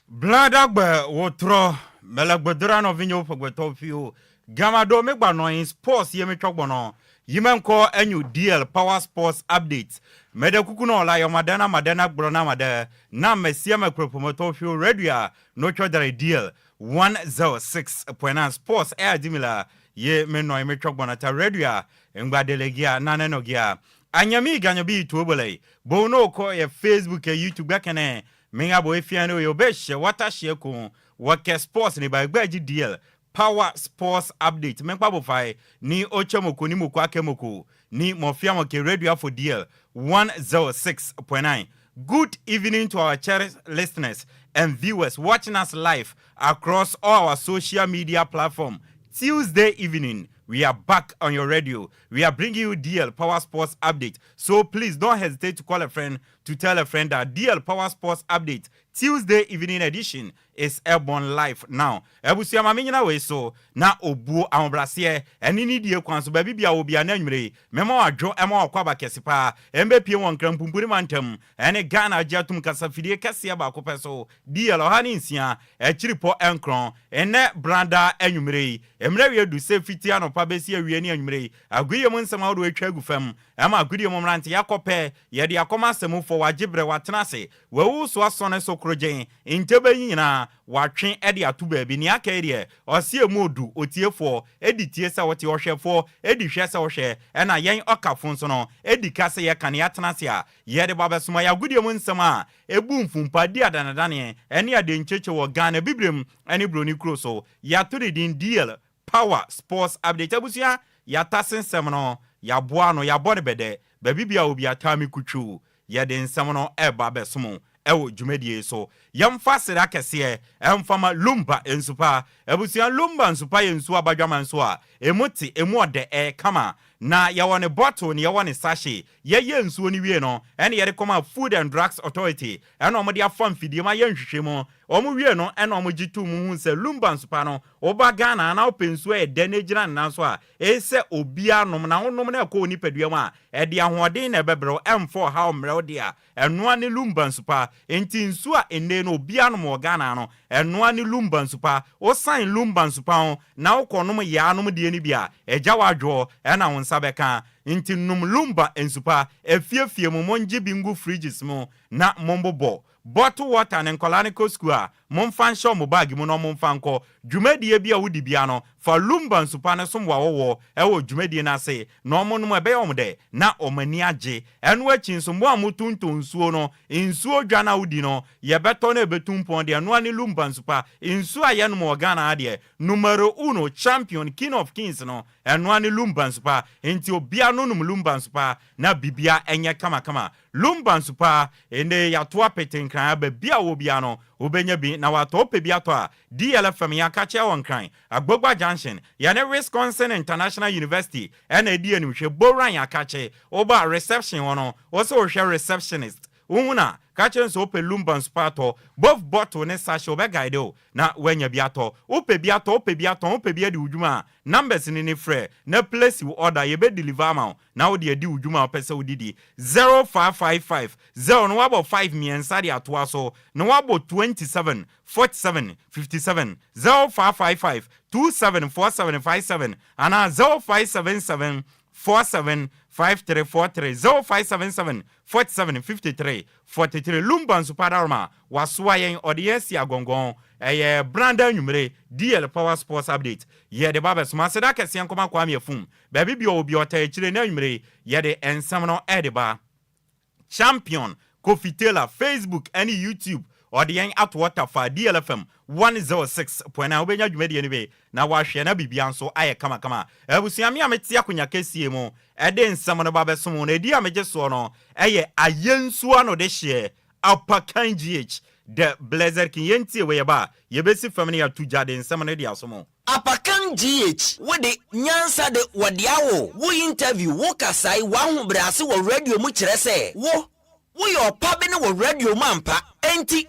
Bladagbe wotro melagbedra no vinyo pogbeto fio gamado megba no in sports yemi twogbono yimenko enyu DL Power Sports updates mede kuku no la yo madana gbrona made na mesia makropomoto fio radio no chodare DL 106.9 sports air dimila ye menno yemi twogbono ta radio ngba delegia nanenogia anyami ganyobi tuobole bono ko ye Facebook e YouTube akene Minga boy fiano yo beshe watashe ko wake sports ni ba gbaji DL Power Sports update menkpa bo fai ni ochemoko ni moko akemoko ni mofiamo ke radio for DL 106.9. Good evening to our cherished listeners and viewers watching us live across all our social media platforms. Tuesday evening, we are back on your radio. We are bringing you DL Power Sports update. So please don't hesitate to call a friend to tell a friend that DL Power Sports update Tuesday evening edition is airborne live now. Ebusia mamenyina we so na obu ambrasier eni ni die kwanso ba bibia obi ananwere memo adwo ema akwaba kesipa embe pie won krampumpuri mantem ene Ghana ajatum kasafidie kese ba kopeso DL ohani nsia echiripo enkron ene branda anwumere emre we du safety anopa besi awie ni anwumere aguyem nsema wo do atwa agufam ema agudie momrante yakope ye de akoma asemu for fo wagibre watenase wawu so asone so krogen intebe nyina watwe ede ato baabi ni aka ede osie modu otiefo editie sa wote ohwefo edi hwe sa ohwe na yen okafo nso no edi kase ye kan ya tenase a ye de babesoma ya gudie mu nsem a ebu mfumpadi adanadane ene ade ncheche wo Ghana bibrem ene broni kroso ya to the DL Power Sports Update abusia ya tasen nsem no ya boa no ya bone bede baby bia obi atami kutwu ye de nsem no eba besomo ewo dwumadie so yamfa sira kese emfama Lumba ensupa ebusia Lumba ensupa yensu abadwama nso a emuti emuode kama na yawone bottle ni yawone sachet ye nsuo ni wie no ene ye koma Food and Drugs Authority ene omode afam fidie ma ye nhwehwemu omo wie no ene omogitu mu hu se Lumba nsupa no oba Ghana na opensuo de na gina na so a ese obia nom na honom na ekọ onipadua ma ede ahoden na ebebro M4 ha omre de a eno ani Lumba nsupa enti nsuo a ene no obia nom o Ghana no eno ani Lumba nsupa o sign Lumba nsupa ho na okonom ya nom de ni bia eja wadwo ena sabeka inti num Lumba ensupa efiefie mu monji bingu fridges mu na mombobo bottle water and colanical square momfan show mo bag mu no momfan ko dwumadie bia wudi bia no fa Lumba nsupa ne so wo ewo dwumadie na se no mo no ebe omde na omani age eno achi nso mo amutunto nsuo no nsuo dwana wudi no ye beto na ebetumpon de no ani Lumba nsupa nsuo aye no mo Ghana ade numero 1 champion king of kings no eno ani Lumba nsupa enti obia no num Lumba nsupa na bibia enye kama Lumba nsupa ende ya to apetenkran ba bia wo bia no obenya bi na wato pebia to a DLFM ya kache won kran Agbogba Junction ya ne Wisconsin International University ena edi enu hwe boran ya kache oba reception wono wo so hwe receptionist umuna kache nso ope Lumba nsupa to both bottle ne sachet obe guide o na wenya biato ope bia di udwuma numbers ni frɛ na place you order ye be deliver ma na wo de di udwuma opese udidi 0555 0 no wabo 5 miensa de atoa so no wabo 27 47 57 0555 274757 ana 0577 475343 0577 4753 43 Lumba nsupa darma wasoa yen audience agongon Brandon Numere DL Power Sports Update ye de baba suma seda kese nkoma kwa miefum baby bi obi ota echire na Numere ye de ensam no edeba champion Kofitela Facebook and YouTube odiyen Adwoa fa DLFM 106.9 obenya dwumadi ni be na wahwe na bibia nso aye kama ebusuami ameti akonya kesie mu ede nsam no baba som no edi ameje so no ayensu ano de hye Apakan GH the blazer kin yenti we ba yebesi family ya tujade nsam no de asomo Apakan GH wo de nyansa de wodiawo wo interview wo kasai wa hobrase wo radio mu kire se wo yo pabe ne wo radio mampa enti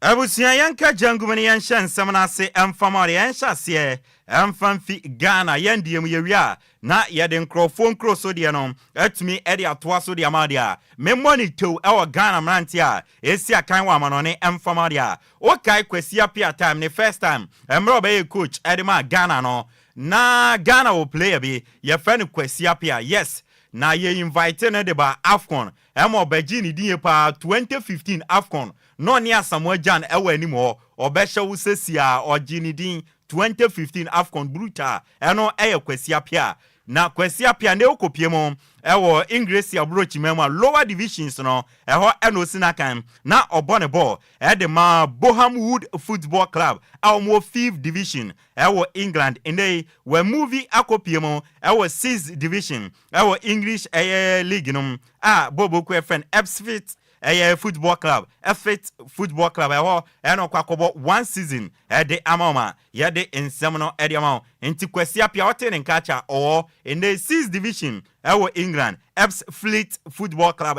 Abusia yanka jangumani yansha nsam na se emfamare yansha se emfamfi Ghana yendiem yewia na yede nkrofo nkroso de no atumi ede atoa so de amadia me monitor ewo Ghana mranti a esi akan wa manone emfamare a o kai kwasi apia time ne first time emro be coach edema Ghana no na Ghana will play be ye friend kwasi apia yes na ye invite na de ba Afcon emo beji ni din pa 2015 Afcon no ni Samuel Jan ewa animo obehye wo sesia ogini din 2015 Afcon brutal eno kwasi apia na kwasi apia ne okopie mo ewo English abrochi mema lower divisions no eho eno sinakan na obone ball edema Bohamwood Football Club awmo 5th division ewo England inde we movie akopie mo ewo 6th division ewo English league no bobo ku FN Ipswich football club Effort Football Club eno kwakobo 1 season de amama ye de ensem no de amama enti kwasi apia wote ne nkacha in the 6th division England Ipswich Football Club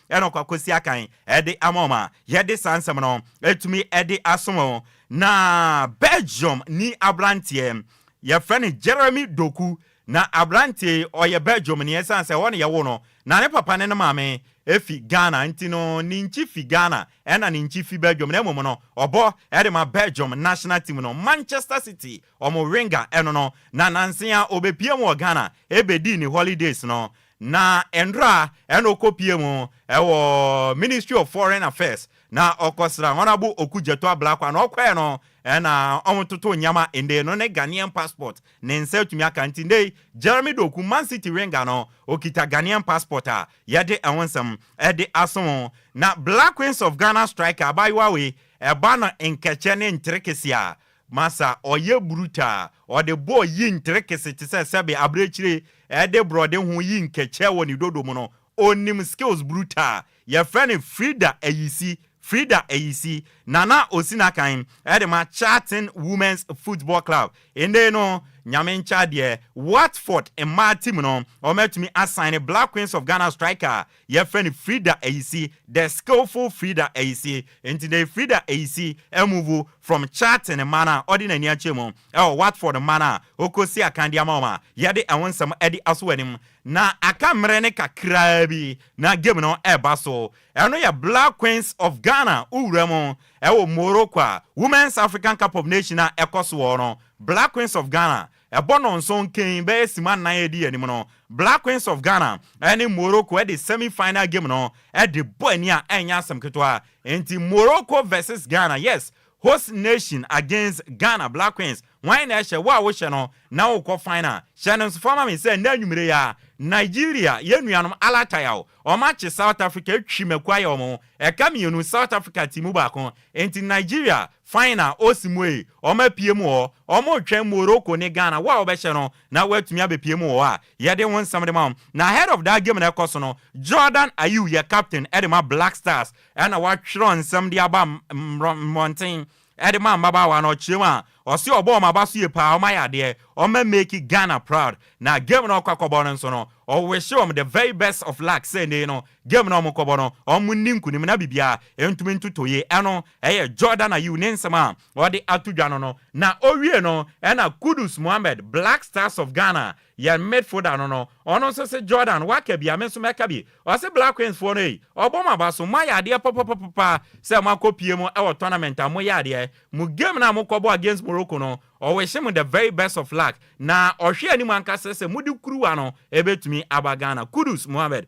eno kwakosi akan de amama ye de sansem no etumi de asomo na Belgium ni abrantie ye friend Jeremy Doku na abrantie oye Belgium ni esanse wona ye wo no na ne papa ne maame efi Ghana ntino ninchi fi Ghana ena ninchi fi Belgium na momo no obo edema Belgium national team no Manchester City omo ringa eno no na nansia obepie mo Ghana ebedi ni holidays no na endra eno kopie mu ewo Ministry of Foreign Affairs na okosra honorable Okujeto Ablakwa na okwae no na omototo nyama ende no ne Ghanaian passport ne nse tumi aka ntinde Jeremy Doku Man City Ringa no okita Ghanaian passport a yede ewonsam ede aso na Black Queens of Ghana striker abaywa we eba no enkeche ne ntrekesia masa oye bruta o de boy yi ntrekese ti sebe abrechire ede brode hu yi nkeche woni dodo mu no onim skills bruta ye friend Frida Eyisi Nana Osinakan edema Curating Women's Football Club ende no nyamencha de Watford and Martin no ometumi assign Black Queens of Ghana striker ye friend Frida Eyisi the skillful Frida Eyisi into the Frida Eyisi move from Curating and mana ordinary achemo Watford mana okosi akandia mama yede awonsam edi aswenim na akamre ne kakra bi na game no ebaso eno ya Black Queens of Ghana uremo ewo Morocco Women's African Cup of Nations ekoso no Black Queens of Ghana ebono nson ken be sima nan edi anim no Black Queens of Ghana eni Morocco e the semi-final game no e the boy ni a enya asem ketwa enti Morocco versus Ghana yes host nation against Ghana Black Queens why na she wa wo she no na wo ko final Shannon former me say na nwumire ya Nigeria yenuanom alatayao o match South Africa twimekwa ya omo e kamienu South Africa timu ba kon enti Nigeria final osimwe o mapie mu o mo twen Morocco ne Ghana wa obehye no na watumi abepie mu a ye de won some dem na head of that game na ekoso no Jordan Ayew ye captain edema Black Stars and wa twron some dia ba mountain edema mbaba wa no chima osi obo mabaso ye pa o mayade o ma make Ghana proud na game no kwakobo no so no o we show them the very best of luck say no game no mokobo no o munni nkunim na bibia entumi ntutoye eno eye Jordan Ayew nensema o de atudwa no na owie no na Kudus Mohammed Black Stars of Ghana ya midfielder no ono so se Jordan waka bia menso meka bi o se Black Queens for no obo mabaso mayade papa se makopie mu e tournament amoyade mu game na mokobo against Morocco no o we shim the very best of luck na o hwe ani manka se mudi kuruwa no ebetumi abagana Kudus Mohammed.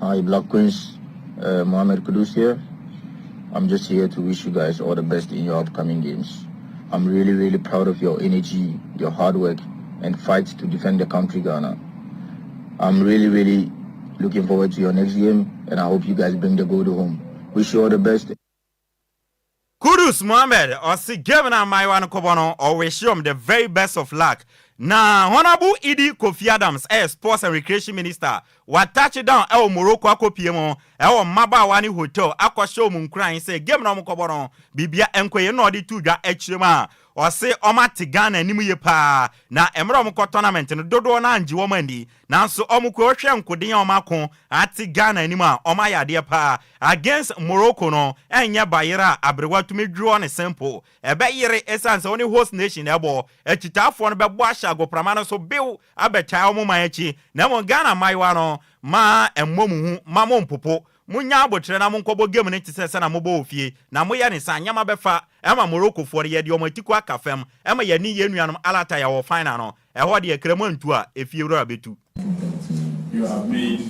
Hi Black Queens, Mohammed Kudus here. I'm just here to wish you guys all the best in your upcoming games. I'm really proud of your energy, your hard work and fight to defend the country Ghana. I'm really looking forward to your next game and I hope you guys bring the gold home. Wish you all the best. Kudus Mohammed or see game na my one kobono or wish him the very best of luck. Na Honorable Idi Kofi Adams Sports and Recreation Minister what touch down Morocco akopie mo maba wani hotel akosho mu nkran say game na mokobono bibia enkoye no de tudwa achirema o se omati Ghana nimu ye pa na emro mko tournament no dodo na anji wo mandi nanso omko hwe nkuden omako ati Ghana nimu a omayade pa against Morocco no enya bayira abrewa tumedwo ne simple ebe yire essence oni host nation ebo echitafo no bebo ashago pramano so bill abecha omuma echi na mo Ghana maiwa no ma emmomu ma mompopo munya abotre na monkobo game ne tise na mobo ofie na moya ne sa nyama befa ema Morocco for ye de omatiku akafem ema ye ni yenuanom alata ya wo final no eho de ekremo ntu a efie wura betu. You have made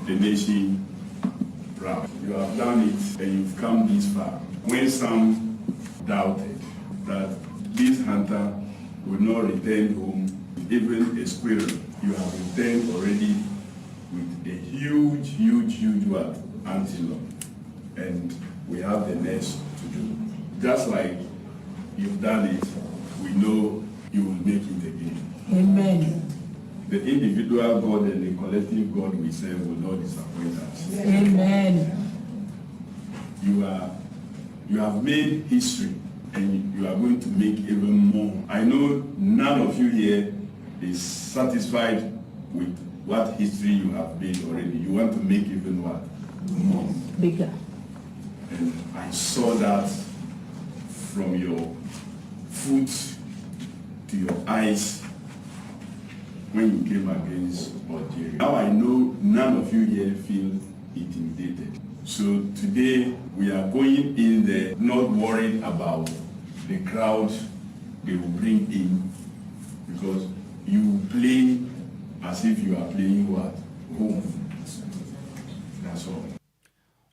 the nation proud. You have done it and you've come this far. When some doubted that this hunter would not return home, even a squirrel, you have returned already with a huge what? Antelope. And we have the next to do. Just like you've done it, we know you will make it again. Amen. The individual God and the collective God we serve will not disappoint us. Amen. You have made history and you are going to make even more. I know none of you here is satisfied with what history you have made already. You want to make even what? More. Bigger. And I saw that from your foot to your eyes when you came against Algeria. Now I know none of you here feel intimidated. So today we are going in there not worried about the crowd they will bring in because you play as if you are playing what? home. That's all.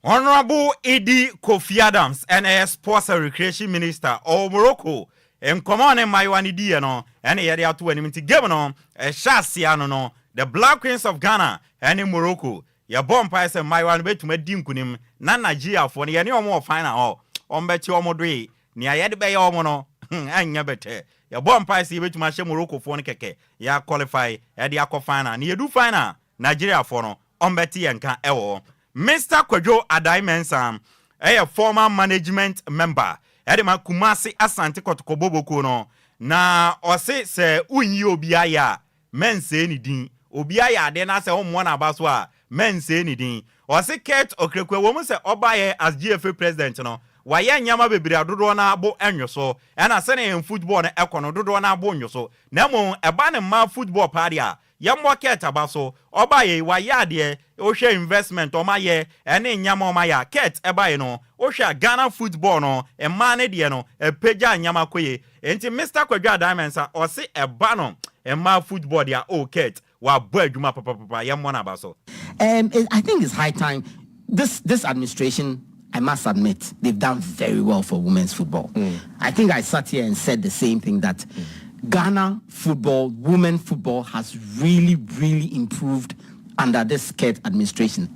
Honorable Eddie Kofi Adams, and Sports and Recreation Minister of Morocco, and common in my one idea, no, and the area to enemy governor, a Shasiano, no, the Black Queens of Ghana, and in Morocco. Your bomb pies and my one way to make Dinkunim, Nana Gia for the any more final, on bet your modre, near Yed Bay Omono, and Yabete. Your bomb pies, you to my Morocco for Keke, ya qualify, at the Aquafina, near do finer, Nigeria for no, on Betty and Can Ewo. Mr. Kwadwo Agyei Mensam, a former management member, Edema Kumasi Asante Kotoko Boboko no, na ose se unyi obiaya, men se ni din, obiaya den ase omwana abaswa, men se ni din. Ose Kate Okrekwe womu se obaye as GFA president no, waye nyama bebiri adodo na abo enyoso, ena se ne football na ekono dodo na abo enyoso, nemo eba ne ma football party a, yamwa Kate abaso, obaye wayade Osha investment omaye ene nyama omaya Kate ebaye no Osha Ghana football no e mane de no e peja nyama koye enti Mr. Kwadwo Agyei Mensam osi eba no e ma football dia o Kate wa bo adwuma papa yamwa na abaso. I think it's high time this administration, I must admit, they've done very well for women's football. I think I sat here and said the same thing, that Ghana football, women football has really improved under this Kate administration.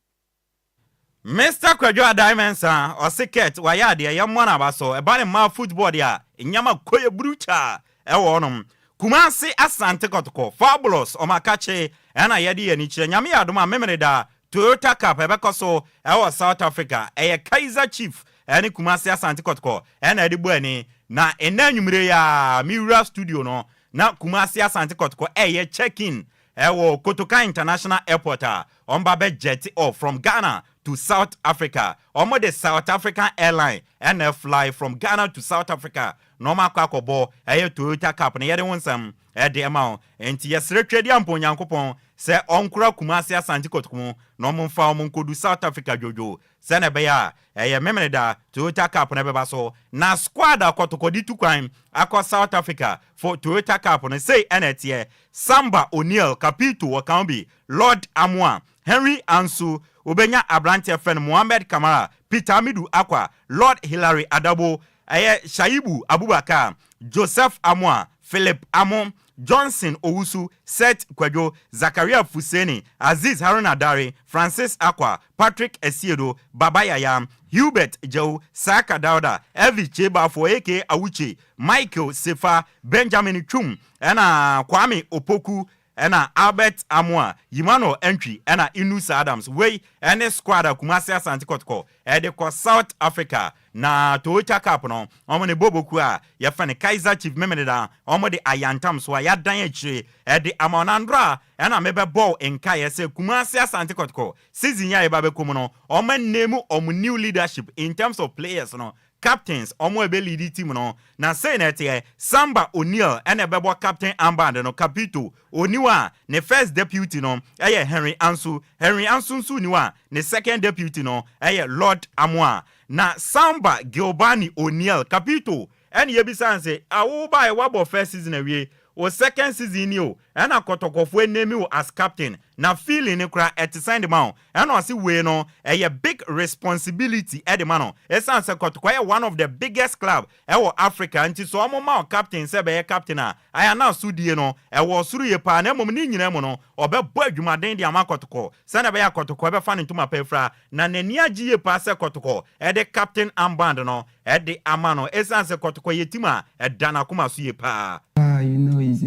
Mr. Kwadwo Agyei Mensam osi Kate wayade yamwa na abaso eba ne ma football dia nyama koye brucha ewo onom Kumasi Asante Kotoko Fabulous omakache ena yedi ye ni kire nyame adoma memereda Toyota Cup ebekoso ewo South Africa eye Kaizer Chief ene Kumasi Asante Kotoko ena edibo ani na enanwumre ya Miura studio no na Kumasi Asante Kotoko eye check-in ewo Kotoka International Airport omba be jet off from Ghana to South Africa. Omo the South African airline and fly from Ghana to South Africa. Normal kwakobo eye Toyota Cup na yede wonsam de amount enti yesre twedi ampo nyankopon se onkura Kumasi Asante Kotoko no momfa omonkodu South Africa jojo se na be ya eye memeneda Toyota Cup na beba so na squad akotoko di tukwan akọ South Africa for Toyota Cup na say enetie Samba O'Neil Capito Wakambi Lord Amwa Henry Ansu Obenya Abrante Fen Mohamed Kamara Peter Amidu Akwa Lord Hilary Adabo Shaibu Abubakar Joseph Amwa Philip Amon Johnson Owusu Seth Kwadwo Zakaria Fuseni Aziz Haruna Dare Francis Akwa Patrick Esiedo Baba Yayam Hubert Joe Saka Dauda Evi Cheba for AK Awuche Michael Sefa Benjamin Chum ena Kwame Opoku ena Albert Amwa Yimano Entry ena Inus Adams wey ene squad Kumasi Asante Kotoko de ko South Africa na Toyota Cup no omo ne boboku a ye fa ne Kaizer Chief memeneda omo de ayantam so ya dan akire de amonandra ena mebe ball Enquires se Kumasi Asante Kotoko season ya eba be komo no omo name omo new leadership in terms of players no captains omo ebe lead team no na say na tie Samba O'Neil ene bebo captain armband no Capito Oniwa ne first deputy no eye Henry Ansu nsu niwa ne second deputy no eye Lord Amwa na Samba Gilbani O'Neil Capito ene yebisa say awo ba e wabo first season awie o second season ni o ena kotokofo enemi o as captain na feeling ne kra at sign the man ena o si we no a big responsibility e the man esan se kotoko one of the biggest club e wo Africa nti so omo ma captain se be captain a aya na sudie no e wo suru ye pa na mom ni nyina mu no obebo adwumaden de ama kotoko se na be ya kotoko be fa ne ntuma pefra na nani agiye pa se kotoko e de captain armband no e de ama no esan se kotoko yetima e dana kuma su ye pa. You know, is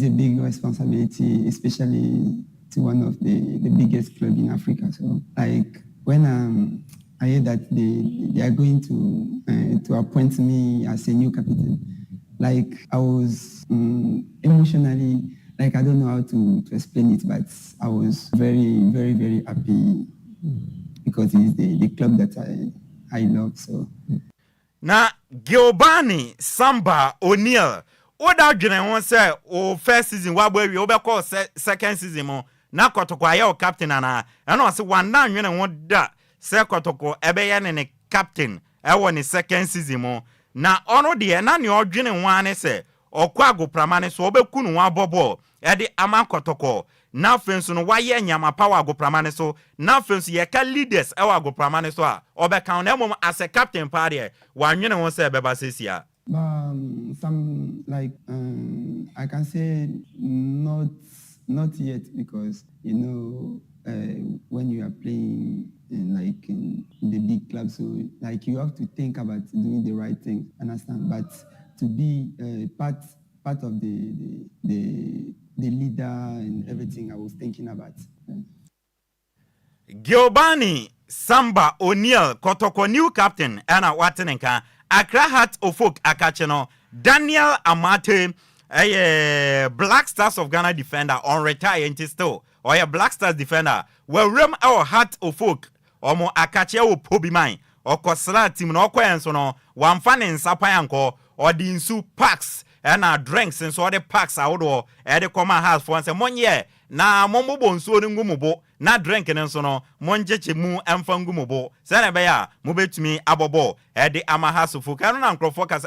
a big responsibility, especially to one of the biggest clubs in Africa. So, like when I heard that they are going to appoint me as a new captain, like I was emotionally, like I don't know how to explain it, but I was very, very, very happy because it's the club that I love. So. Na Gilbani Samba O'Neil. Oda dwene won say o first season wa gbawi o be call second season mo na kotoko aye o captain ana e no se wanda dwene won da se kotoko ebe ye ne captain e wo ne second season mo na ono de na ne odwene won ane se okwa agoprama ne so obekunu wa bobo e de ama kotoko na fenso no waye nyama power agopramane so na fenso ye ka leaders e wa agopramane so a obeka na mom as a captain party wanwene ho se beba sesia. Some like I can say not yet, because when you are playing in the big club, so like you have to think about doing the right thing, understand? But to be part of the leader and everything, I was thinking about. Giovanni Samba O'Neal Kotoko new captain ana watenenka Accra Heart of Folk Akacheno Daniel Amate Black Stars of Ghana defender on retire into still or a Black Stars defender well rem our Heart of Folk omo akache wo pobi man okosla team no kwenso no wamfa ne nsapa yanko odi nsu packs na drinks nso odi packs awodo e de come house for say monye na momobo nsu oni ngumubo na drink nso no monjeche mu emfa ngumubo se na be ya mobetumi abobo e de ama house for kanu na nkrofo ka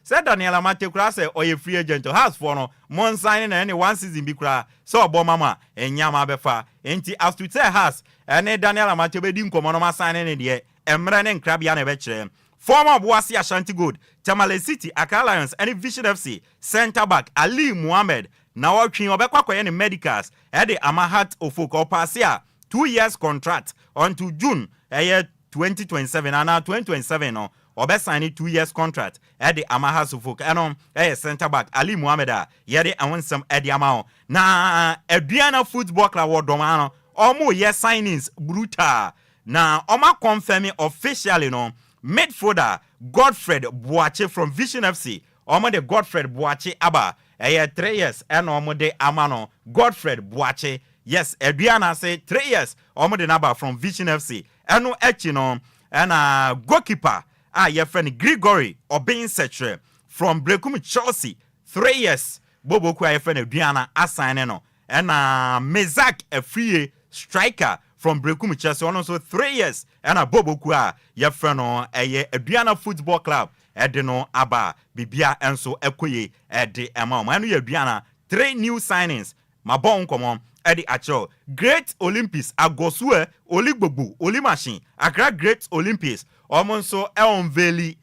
se Daniel Amate kura se oye free agent house for no mon sign na any one season bi kura so obo mama enyama befa enti as to tell house ene Daniel Amate be di nkomo no ma sign ne de emre ne nkrabia na be kire former Boasi Ashanti Gold Tamale City Accra Lions and Vision FC center back Ali Muhammad na watching obekwa koye ne medicals e de Amahat Ofoko pasia 2 years contract until June 2027 and 2027 no obe sign 2 years contract e de Amahat Ofoko eno center back Ali Muhammad ye de awonsam e de amao na Aduana Football Club wodoma no omo ye signings brutal na oma confirming officially no midfielder Godfred Boache from Vision FC omo de Godfred Boache aba 3 years and omo de amano Godfred Boache yes Aduana say 3 years omo de naba from Vision FC eno echi no and goalkeeper your friend Gregory Obinsetre from Brekum Chelsea 3 years bobo ku your friend Aduana assign no and Mezak Efrie striker from Brekum Chelsea also 3 years and a bobo kwa your friend no Aduana Football Club edeno aba bibia enso ekoye ede amount anu ye Aduana 3 new signings mabon komo edi acho Great Olympics agosue oligbogbo olimachine Accra Great Olympics omonso unveil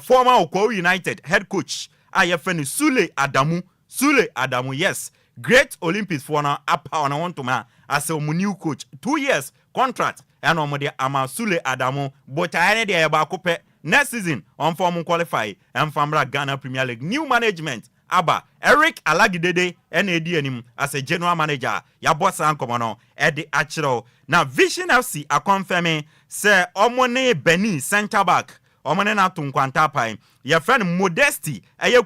former Okwo United head coach ayefeni Sule Adamu yes Great Olympics for na apa on want to ma as a new coach 2 years contract and omode ama Sule Adamu but ane de ba kope next season on form qualify and famra Ghana Premier League new management aba Eric Alagidede NAD anim as a general manager ya boss ankomo no e de achiro na Vision FC a confirming say omone Beni center back omone na tunkwanta pai ya friend Modesty eye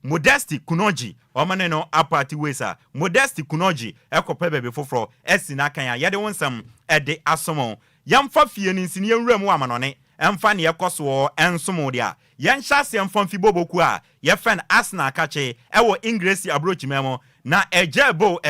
Modesty Kunoji omane no apati wesa Modesty Kunoji ekope bebe foforo esina kan ya yede wonsam ede asomo yamfa fie ni nsini enwuramu amanone emfa ne yekoso ensomo dia yenhyase emfa fi boboku a ye friend Arsenal kache ewo English approach memo na ejebo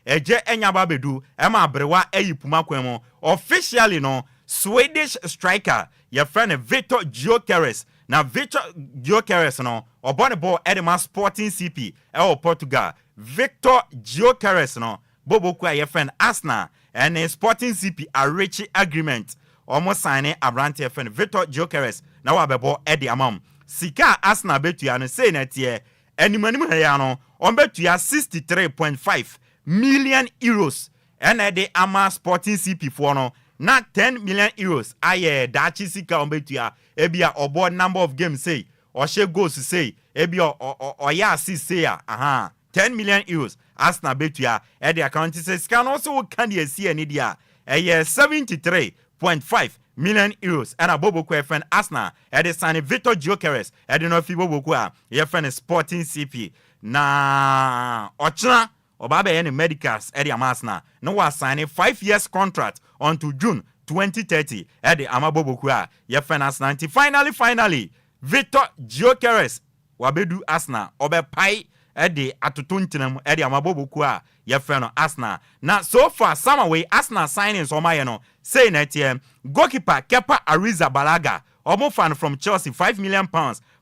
eje enyaba bedu ema abrewa eyipuma kwemo officially no Swedish striker ye friend Victor Gyökeres na Victor Gyökeres no obone ball Edema Sporting CP Portugal Victor Gyökeres no boboku a friend Arsenal and Sporting CP a rich agreement almost signing Abrante friend Victor Gyökeres na wabebo edi amam sika Arsenal betua no say na tie animanim ya no on betua 63.5 million euros and edi ama Sporting CP for no na 10 million euros aye dachi sika on betua ebia obo number of games say or she goes to say ebia or ya assist say 10 million euros Arsenal betua e the account says can also can you see any dia 73.5 million euros and a bobo ku friend Arsenal e the sign Victor Gyökeres e the no fi bobo ku a ye friend Sporting CP na ochna obabe any medicals e the Arsenal no was signing 5 years contract until June 2030 at the Amabobo Kwa ye finance 90 finally Victor Gyökeres wabedu Arsenal obe pai at the atutuntinam at the Amabobo Kwa ye friend Arsenal na so far some way Arsenal signings on my no say that goalkeeper Kepa Arrizabalaga omo fan from Chelsea £5 million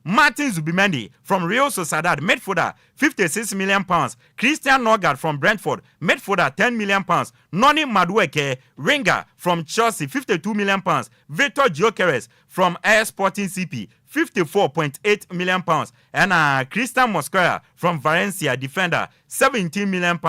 Martin Zubimendi from Real Sociedad, midfielder, £56 million. Christian Norgard from Brentford, midfielder, £10 million. Noni Madueke, winger from Chelsea, £52 million. Victor Gyökeres from Air Sporting CP, £54.8 million. And Christian Mosquera from Valencia, defender, £17 million.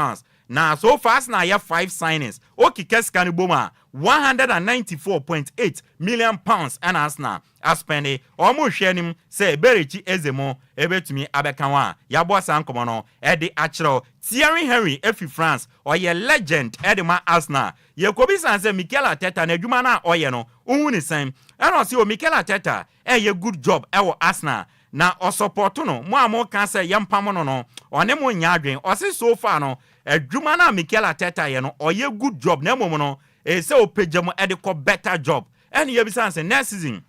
Now, so fast now, you have 5 signings. Okay, Keskaniboma, £194.8 million. And as now, as penny, almost sharing say, Berichi Ezemo, ebe to me, Abakan, Yabo Sankomono, Eddie Achro, Thierry Henry, Efi France, or ye legend, Edema Asna, ye Kobi Sanse, Mikel Arteta, Nedumana, or yeno, Uni same, and also Mikel Arteta, ye good job, Ewo Asna. Na osoportuno mo cancer yam pamono no onemo nyadwen ose so far no adwuma na Mikel Arteta ye no oye good job na momo no se opejamo ediko better job and ye bisa say next season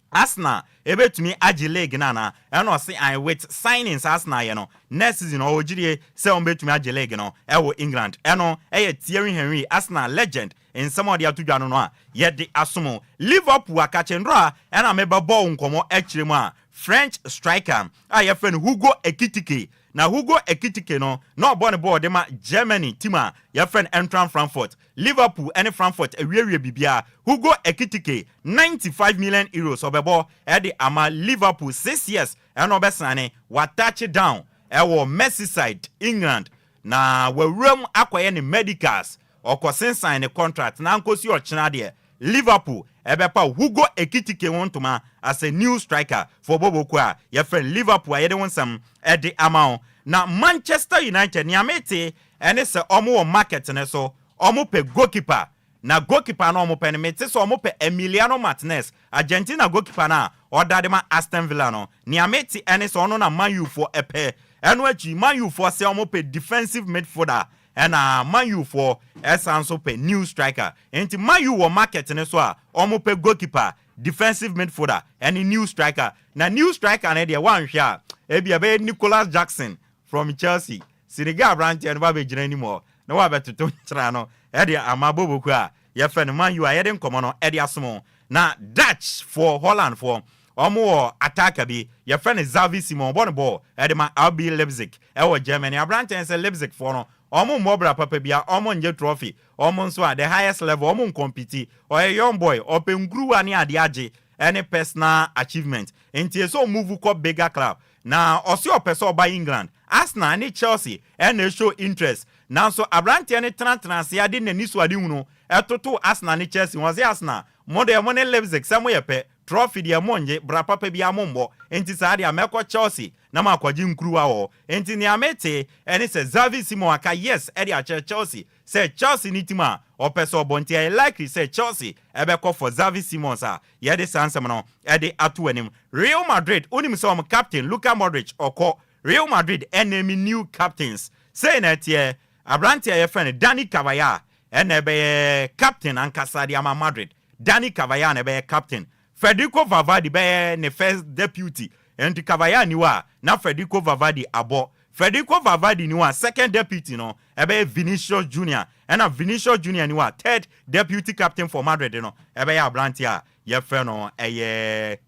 Arsenal ebetumi Agyei league na and o say I wait signings Arsenal ye no next season o gire say on betumi Agyei league no ewo England eno Thierry Henry Arsenal legend in some of the atudwa no a ye de asomo Liverpool akachendra and ameba ball nkomo echiremu French striker your friend Hugo Ekitike. Now Hugo Ekitike no born aboard them Germany tima your friend Eintracht Frankfurt Liverpool and Frankfurt area bibia Hugo Ekitike 95 million euros obebo edi ama Liverpool 6 years and obesane wa touch down ewo Merseyside England na we room akwaye ni medicals okosen sign a contract na nkosi ochina de Liverpool ebepa Hugo Ekitike wontuma as a new striker for Bobo Kwa your friend Liverpool ayede wonsam edi amount na Manchester United ni amete ene se omo market ne so omo pe goalkeeper na goalkeeper na omo pe ne mete so omo pe Emiliano Martinez Argentina goalkeeper na odadema Aston Villa no ni amete ene se ono na Man U for epe eno achi Man U for se omo pe defensive midfielder and Man U for also pay new striker. And Man U will market in so omo pay goalkeeper, defensive midfielder, and a new striker. Now new striker and idea one shot. Ebi Nicholas Jackson from Chelsea. Siniga branch and babe anymore. No I better to trano. Edia amabobo kwa. Your friend Man U are heading common Edia Small. Now Dutch for Holland for omo attacker be your friend is Xavi Simon Bonabo. Edema RB Leipzig. Ewa Germany. A branch and say Leipzig for no. Omo mobra papa bia omo nje trophy omo so at the highest level omo compete or a young boy open grew ani adiaje any personal achievement enti so move ko bigger club na osi opeso by England Arsenal and Chelsea and they show interest now so abrante any transfer ade nani so ade hunu etoto Arsenal and Chelsea was Arsenal model money Leipzig somewhere pe trophy dia monje bra papa bia mombo enti sa ade ameko Chelsea na makwaji nkruwa o enti ni amete eni se Xavi Simon aka yes edi a Chelsea say Chelsea nitima opeso bonti I likely say Chelsea ebeko for Xavi Simon sa ye de sansem no edi atu anim Real Madrid unim so captain Luka Modric oko Real Madrid enemy new captains say na tie abrante ye friend Dani Cavaya ebe captain ankasa di ama Madrid Dani Cavaya ebe captain Federico Valverde be ne first deputy and Cavaya niwa na Federico Valverde abo Federico Valverde niwa second deputy no ebe Vinicius Junior and Vinicius Junior niwa third deputy captain for Madrid no ebe ya Abrantia ye fe no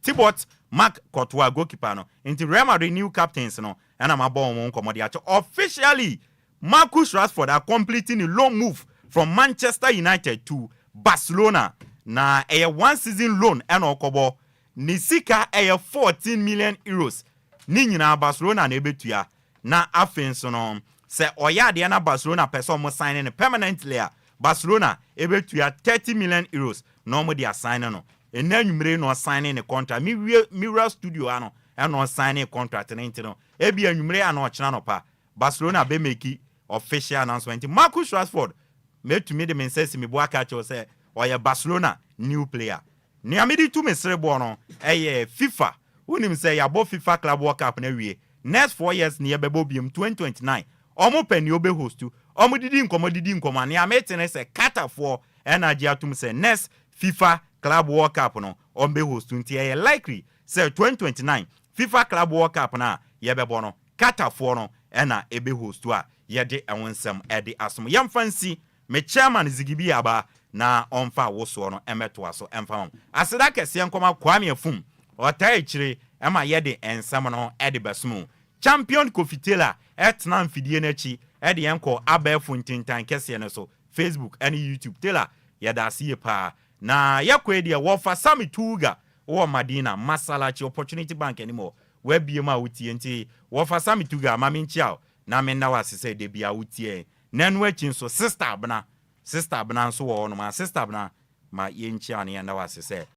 Thibaut Marc Courtois goalkeeper no into Real Madrid new captains no and am abo won komodi acho officially Marcus Rashford are completing a loan move from Manchester United to Barcelona na a one season loan and okobo Nisika 14 million euros. Ni nyina Barcelona na ebetua na afenso no se oya de na Barcelona person mo sign permanently Barcelona ebetua 30 million euros no mo dia sign no. Enanwumre no sign the contract. Mirror Studio ano and no sign contract na ntino. Ebi anwumre ano ochina no pa. Barcelona be make official announcement. Marcus Rashford made to me the message me boaka cho say oya Barcelona new player. Ni amidi tu mesrebo no FIFA unim say yabo FIFA Club World Cup na wie next 4 years ni ebebo biem 2029 omo pani obe host omo didi nkomo ni ametene say Qatar for energy atum say next FIFA Club World Cup no ombe host nti likely say 2029 FIFA Club World Cup na yebebo no Qatar for no ena ebe host a yede enwonsem ede asom yam fancy me chairman Zigibi aba na onfa woso no emeto aso emfa aseda kese nkoma Kwame Afum otai chire ema yede ensam no ede besmu champion kofitela etna mfidie nachi ede yenko abefo ntintan kese ne so Facebook and YouTube tela yada sie pa na yakwe de wofa Sammy Tuga wo Madina Masalachi Opportunity Bank anymore we bie ma wutie nti wofa Sammy Tuga mami nchiao na me na wasese de bia wutie nanu achi so sister abna nso wo no ma sister abna ma ye nchia ne na wasese